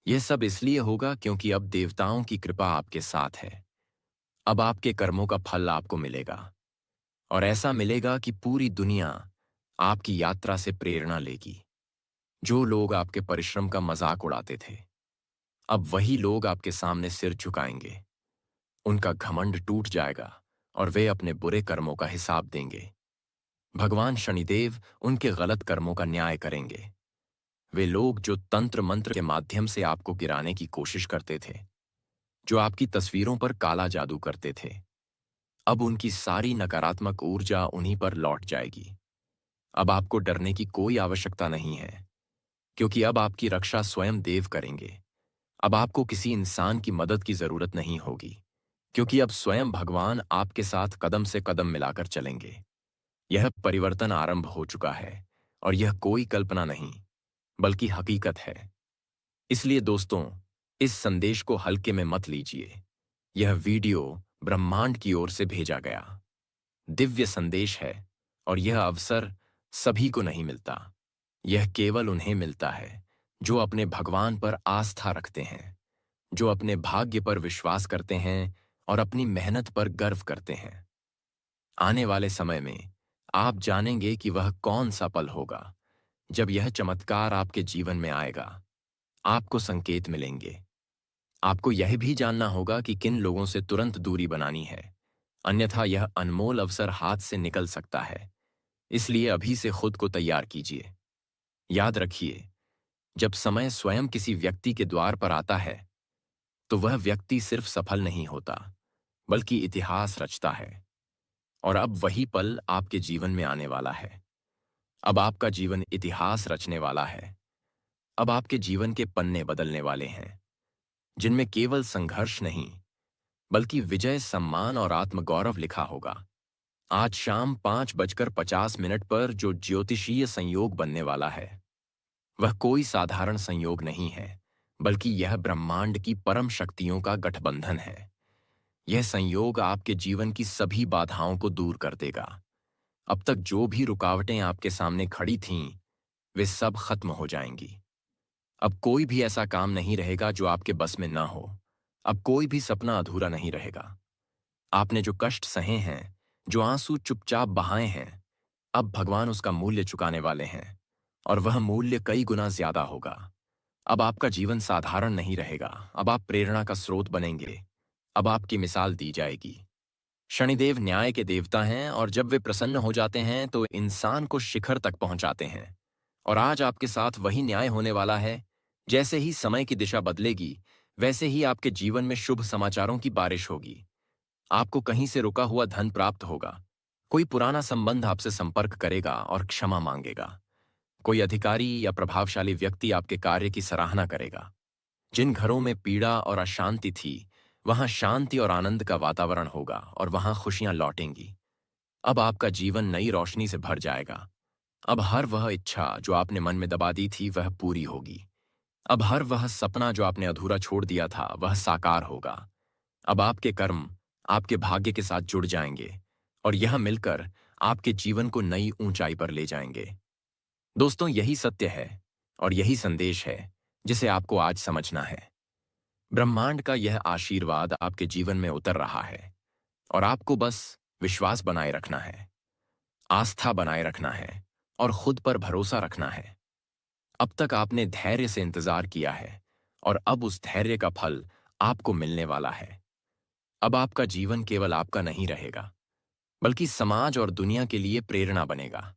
यह सब इसलिए होगा क्योंकि अब देवताओं की कृपा आपके साथ है। अब आपके कर्मों का फल आपको मिलेगा और ऐसा मिलेगा कि पूरी दुनिया आपकी यात्रा से प्रेरणा लेगी। जो लोग आपके परिश्रम का मजाक उड़ाते थे, अब वही लोग आपके सामने सिर झुकाएंगे। उनका घमंड टूट जाएगा और वे अपने बुरे कर्मों का हिसाब देंगे। भगवान शनिदेव उनके गलत कर्मों का न्याय करेंगे। वे लोग जो तंत्र मंत्र के माध्यम से आपको गिराने की कोशिश करते थे, जो आपकी तस्वीरों पर काला जादू करते थे, अब उनकी सारी नकारात्मक ऊर्जा उन्हीं पर लौट जाएगी। अब आपको डरने की कोई आवश्यकता नहीं है, क्योंकि अब आपकी रक्षा स्वयं देव करेंगे। अब आपको किसी इंसान की मदद की जरूरत नहीं होगी, क्योंकि अब स्वयं भगवान आपके साथ कदम से कदम मिलाकर चलेंगे। यह परिवर्तन आरंभ हो चुका है और यह कोई कल्पना नहीं, बल्कि हकीकत है। इसलिए दोस्तों, इस संदेश को हल्के में मत लीजिए। यह वीडियो ब्रह्मांड की ओर से भेजा गया दिव्य संदेश है और यह अवसर सभी को नहीं मिलता। यह केवल उन्हें मिलता है जो अपने भगवान पर आस्था रखते हैं, जो अपने भाग्य पर विश्वास करते हैं और अपनी मेहनत पर गर्व करते हैं। आने वाले समय में आप जानेंगे कि वह कौन सा पल होगा जब यह चमत्कार आपके जीवन में आएगा। आपको संकेत मिलेंगे। आपको यह भी जानना होगा कि किन लोगों से तुरंत दूरी बनानी है, अन्यथा यह अनमोल अवसर हाथ से निकल सकता है। इसलिए अभी से खुद को तैयार कीजिए। याद रखिए, जब समय स्वयं किसी व्यक्ति के द्वार पर आता है, तो वह व्यक्ति सिर्फ सफल नहीं होता, बल्कि इतिहास रचता है। और अब वही पल आपके जीवन में आने वाला है। अब आपका जीवन इतिहास रचने वाला है। अब आपके जीवन के पन्ने बदलने वाले हैं, जिनमें केवल संघर्ष नहीं, बल्कि विजय, सम्मान और आत्मगौरव लिखा होगा। आज शाम 5:50 पर जो ज्योतिषीय संयोग बनने वाला है, वह कोई साधारण संयोग नहीं है, बल्कि यह ब्रह्मांड की परम शक्तियों का गठबंधन है। यह संयोग आपके जीवन की सभी बाधाओं को दूर कर देगा। अब तक जो भी रुकावटें आपके सामने खड़ी थीं, वे सब खत्म हो जाएंगी। अब कोई भी ऐसा काम नहीं रहेगा जो आपके बस में ना हो। अब कोई भी सपना अधूरा नहीं रहेगा। आपने जो कष्ट सहे हैं, जो आंसू चुपचाप बहाए हैं, अब भगवान उसका मूल्य चुकाने वाले हैं, और वह मूल्य कई गुना ज्यादा होगा। अब आपका जीवन साधारण नहीं रहेगा। अब आप प्रेरणा का स्रोत बनेंगे। अब आपकी मिसाल दी जाएगी। शनिदेव न्याय के देवता हैं, और जब वे प्रसन्न हो जाते हैं तो इंसान को शिखर तक पहुंचाते हैं। और आज आपके साथ वही न्याय होने वाला है। जैसे ही समय की दिशा बदलेगी, वैसे ही आपके जीवन में शुभ समाचारों की बारिश होगी। आपको कहीं से रुका हुआ धन प्राप्त होगा। कोई पुराना संबंध आपसे संपर्क करेगा और क्षमा मांगेगा। कोई अधिकारी या प्रभावशाली व्यक्ति आपके कार्य की सराहना करेगा। जिन घरों में पीड़ा और अशांति थी, वहां शांति और आनंद का वातावरण होगा, और वहां खुशियां लौटेंगी। अब आपका जीवन नई रोशनी से भर जाएगा। अब हर वह इच्छा जो आपने मन में दबा दी थी, वह पूरी होगी। अब हर वह सपना जो आपने अधूरा छोड़ दिया था, वह साकार होगा। अब आपके कर्म आपके भाग्य के साथ जुड़ जाएंगे, और यह मिलकर आपके जीवन को नई ऊंचाई पर ले जाएंगे। दोस्तों, यही सत्य है, और यही संदेश है जिसे आपको आज समझना है। ब्रह्मांड का यह आशीर्वाद आपके जीवन में उतर रहा है, और आपको बस विश्वास बनाए रखना है, आस्था बनाए रखना है, और खुद पर भरोसा रखना है। अब तक आपने धैर्य से इंतजार किया है, और अब उस धैर्य का फल आपको मिलने वाला है। अब आपका जीवन केवल आपका नहीं रहेगा, बल्कि समाज और दुनिया के लिए प्रेरणा बनेगा।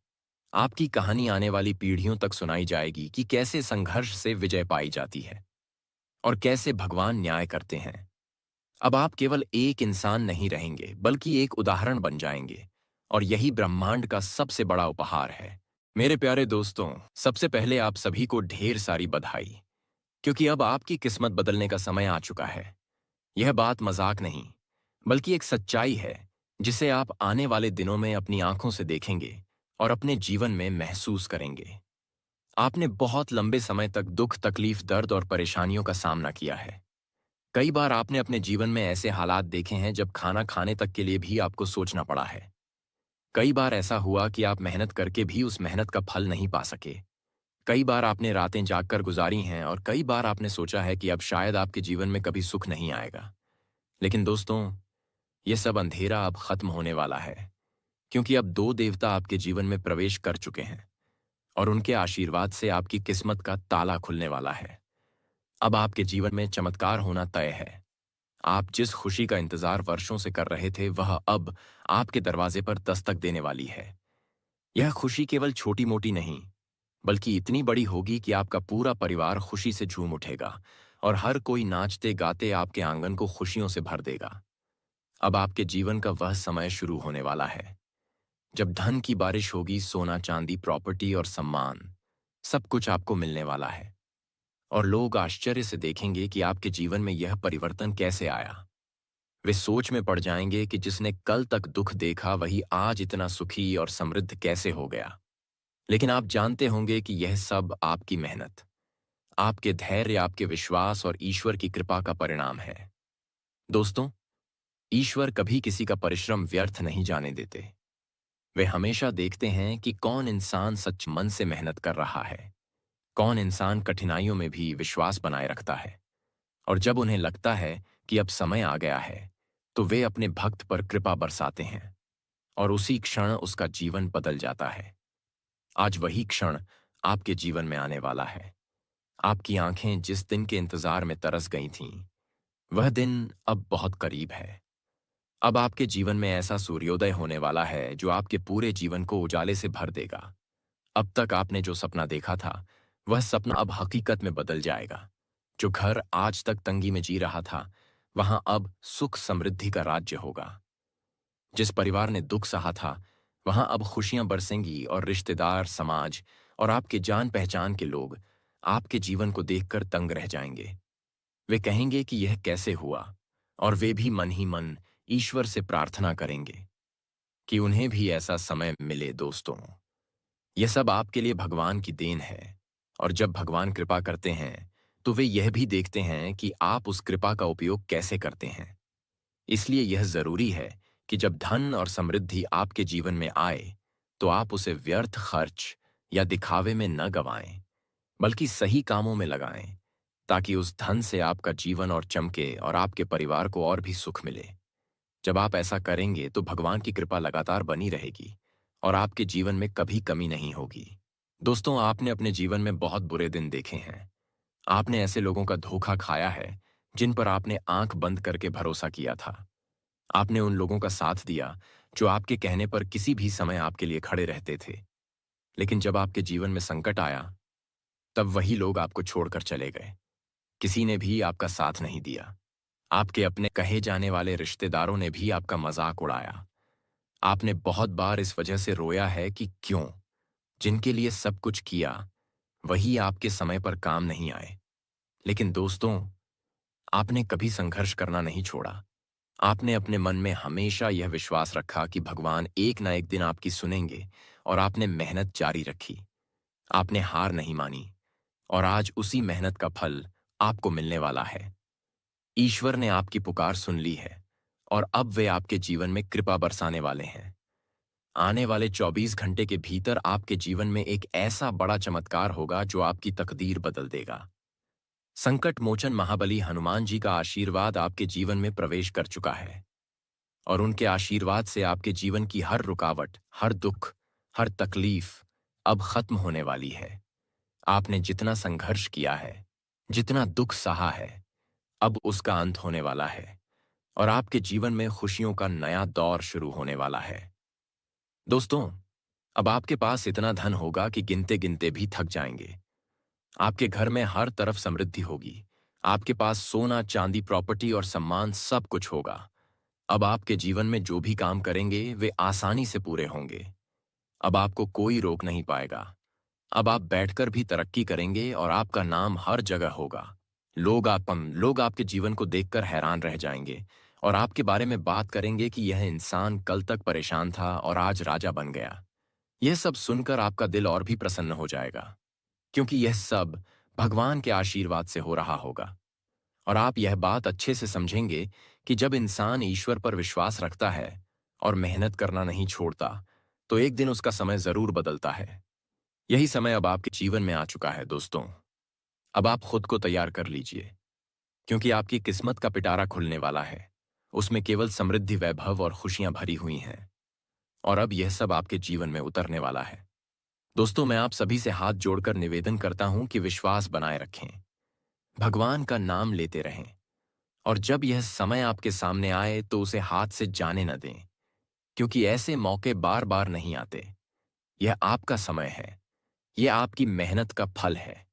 आपकी कहानी आने वाली पीढ़ियों तक सुनाई जाएगी कि कैसे संघर्ष से विजय पाई जाती है, और कैसे भगवान न्याय करते हैं। अब आप केवल एक इंसान नहीं रहेंगे, बल्कि एक उदाहरण बन जाएंगे, और यही ब्रह्मांड का सबसे बड़ा उपहार है। मेरे प्यारे दोस्तों, सबसे पहले आप सभी को ढेर सारी बधाई, क्योंकि अब आपकी किस्मत बदलने का समय आ चुका है। यह बात मजाक नहीं, बल्कि एक सच्चाई है, जिसे आप आने वाले दिनों में अपनी आंखों से देखेंगे और अपने जीवन में महसूस करेंगे। आपने बहुत लंबे समय तक दुख, तकलीफ, दर्द और परेशानियों का सामना किया है। कई बार आपने अपने जीवन में ऐसे हालात देखे हैं जब खाना खाने तक के लिए भी आपको सोचना पड़ा है। कई बार ऐसा हुआ कि आप मेहनत करके भी उस मेहनत का फल नहीं पा सके। कई बार आपने रातें जागकर गुजारी हैं, और कई बार आपने सोचा है कि अब शायद आपके जीवन में कभी सुख नहीं आएगा। लेकिन दोस्तों, यह सब अंधेरा अब खत्म होने वाला है, क्योंकि अब दो देवता आपके जीवन में प्रवेश कर चुके हैं, और उनके आशीर्वाद से आपकी किस्मत का ताला खुलने वाला है। अब आपके जीवन में चमत्कार होना तय है। आप जिस खुशी का इंतजार वर्षों से कर रहे थे, वह अब आपके दरवाजे पर दस्तक देने वाली है। यह खुशी केवल छोटी मोटी नहीं, बल्कि इतनी बड़ी होगी कि आपका पूरा परिवार खुशी से झूम उठेगा, और हर कोई नाचते गाते आपके आंगन को खुशियों से भर देगा। अब आपके जीवन का वह समय शुरू होने वाला है, जब धन की बारिश होगी। सोना, चांदी, प्रॉपर्टी और सम्मान, सब कुछ आपको मिलने वाला है, और लोग आश्चर्य से देखेंगे कि आपके जीवन में यह परिवर्तन कैसे आया। वे सोच में पड़ जाएंगे कि जिसने कल तक दुख देखा, वही आज इतना सुखी और समृद्ध कैसे हो गया। लेकिन आप जानते होंगे कि यह सब आपकी मेहनत, आपके धैर्य, आपके विश्वास और ईश्वर की कृपा का परिणाम है। दोस्तों, ईश्वर कभी किसी का परिश्रम व्यर्थ नहीं जाने देते। वे हमेशा देखते हैं कि कौन इंसान सच मन से मेहनत कर रहा है, कौन इंसान कठिनाइयों में भी विश्वास बनाए रखता है। और जब उन्हें लगता है कि अब समय आ गया है, तो वे अपने भक्त पर कृपा बरसाते हैं, और उसी क्षण उसका जीवन बदल जाता है। आज वही क्षण आपके जीवन में आने वाला है। आपकी आंखें जिस दिन के इंतजार में तरस गई थीं, वह दिन अब बहुत करीब है। अब आपके जीवन में ऐसा सूर्योदय होने वाला है जो आपके पूरे जीवन को उजाले से भर देगा। अब तक आपने जो सपना देखा था, वह सपना अब हकीकत में बदल जाएगा। जो घर आज तक तंगी में जी रहा था, वहां अब सुख समृद्धि का राज्य होगा। जिस परिवार ने दुख सहा था, वहां अब खुशियां बरसेंगी और रिश्तेदार, समाज और आपके जान पहचान के लोग आपके जीवन को देखकर तंग रह जाएंगे। वे कहेंगे कि यह कैसे हुआ, और वे भी मन ही मन ईश्वर से प्रार्थना करेंगे कि उन्हें भी ऐसा समय मिले। दोस्तों, यह सब आपके लिए भगवान की देन है, और जब भगवान कृपा करते हैं तो वे यह भी देखते हैं कि आप उस कृपा का उपयोग कैसे करते हैं। इसलिए यह जरूरी है कि जब धन और समृद्धि आपके जीवन में आए, तो आप उसे व्यर्थ खर्च या दिखावे में न गवाएं, बल्कि सही कामों में लगाएं, ताकि उस धन से आपका जीवन और चमके और आपके परिवार को और भी सुख मिले। जब आप ऐसा करेंगे तो भगवान की कृपा लगातार बनी रहेगी और आपके जीवन में कभी कमी नहीं होगी। दोस्तों, आपने अपने जीवन में बहुत बुरे दिन देखे हैं। आपने ऐसे लोगों का धोखा खाया है जिन पर आपने आंख बंद करके भरोसा किया था। आपने उन लोगों का साथ दिया जो आपके कहने पर किसी भी समय आपके लिए खड़े रहते थे। लेकिन जब आपके जीवन में संकट आया, तब वही लोग आपको छोड़कर चले गए। किसी ने भी आपका साथ नहीं दिया। आपके अपने कहे जाने वाले रिश्तेदारों ने भी आपका मजाक उड़ाया। आपने बहुत बार इस वजह से रोया है कि क्यों जिनके लिए सब कुछ किया, वही आपके समय पर काम नहीं आए। लेकिन दोस्तों, आपने कभी संघर्ष करना नहीं छोड़ा। आपने अपने मन में हमेशा यह विश्वास रखा कि भगवान एक ना एक दिन आपकी सुनेंगे, और आपने मेहनत जारी रखी। आपने हार नहीं मानी, और आज उसी मेहनत का फल आपको मिलने वाला है। ईश्वर ने आपकी पुकार सुन ली है, और अब वे आपके जीवन में कृपा बरसाने वाले हैं। आने वाले 24 घंटे के भीतर आपके जीवन में एक ऐसा बड़ा चमत्कार होगा जो आपकी तकदीर बदल देगा। संकट मोचन महाबली हनुमान जी का आशीर्वाद आपके जीवन में प्रवेश कर चुका है, और उनके आशीर्वाद से आपके जीवन की हर रुकावट, हर दुख, हर तकलीफ अब खत्म होने वाली है। आपने जितना संघर्ष किया है, जितना दुख सहा है, अब उसका अंत होने वाला है, और आपके जीवन में खुशियों का नया दौर शुरू होने वाला है। दोस्तों, अब आपके पास इतना धन होगा कि गिनते गिनते भी थक जाएंगे। आपके घर में हर तरफ समृद्धि होगी। आपके पास सोना, चांदी, प्रॉपर्टी और सम्मान सब कुछ होगा। अब आपके जीवन में जो भी काम करेंगे वे आसानी से पूरे होंगे। अब आपको कोई रोक नहीं पाएगा। अब आप बैठकर भी तरक्की करेंगे और आपका नाम हर जगह होगा। लोग आपके जीवन को देखकर हैरान रह जाएंगे और आपके बारे में बात करेंगे कि यह इंसान कल तक परेशान था और आज राजा बन गया। यह सब सुनकर आपका दिल और भी प्रसन्न हो जाएगा, क्योंकि यह सब भगवान के आशीर्वाद से हो रहा होगा। और आप यह बात अच्छे से समझेंगे कि जब इंसान ईश्वर पर विश्वास रखता है और मेहनत करना नहीं छोड़ता, तो एक दिन उसका समय जरूर बदलता है। यही समय अब आपके जीवन में आ चुका है। दोस्तों, अब आप खुद को तैयार कर लीजिए, क्योंकि आपकी किस्मत का पिटारा खुलने वाला है। उसमें केवल समृद्धि, वैभव और खुशियां भरी हुई हैं, और अब यह सब आपके जीवन में उतरने वाला है। दोस्तों, मैं आप सभी से हाथ जोड़कर निवेदन करता हूं कि विश्वास बनाए रखें, भगवान का नाम लेते रहें, और जब यह समय आपके सामने आए तो उसे हाथ से जाने न दें, क्योंकि ऐसे मौके बार बार नहीं आते। यह आपका समय है। यह आपकी मेहनत का फल है।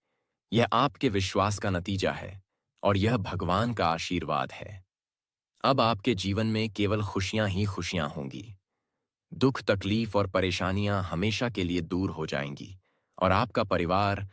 यह आपके विश्वास का नतीजा है, और यह भगवान का आशीर्वाद है। अब आपके जीवन में केवल खुशियां ही खुशियां होंगी। दुख, तकलीफ और परेशानियां हमेशा के लिए दूर हो जाएंगी, और आपका परिवार,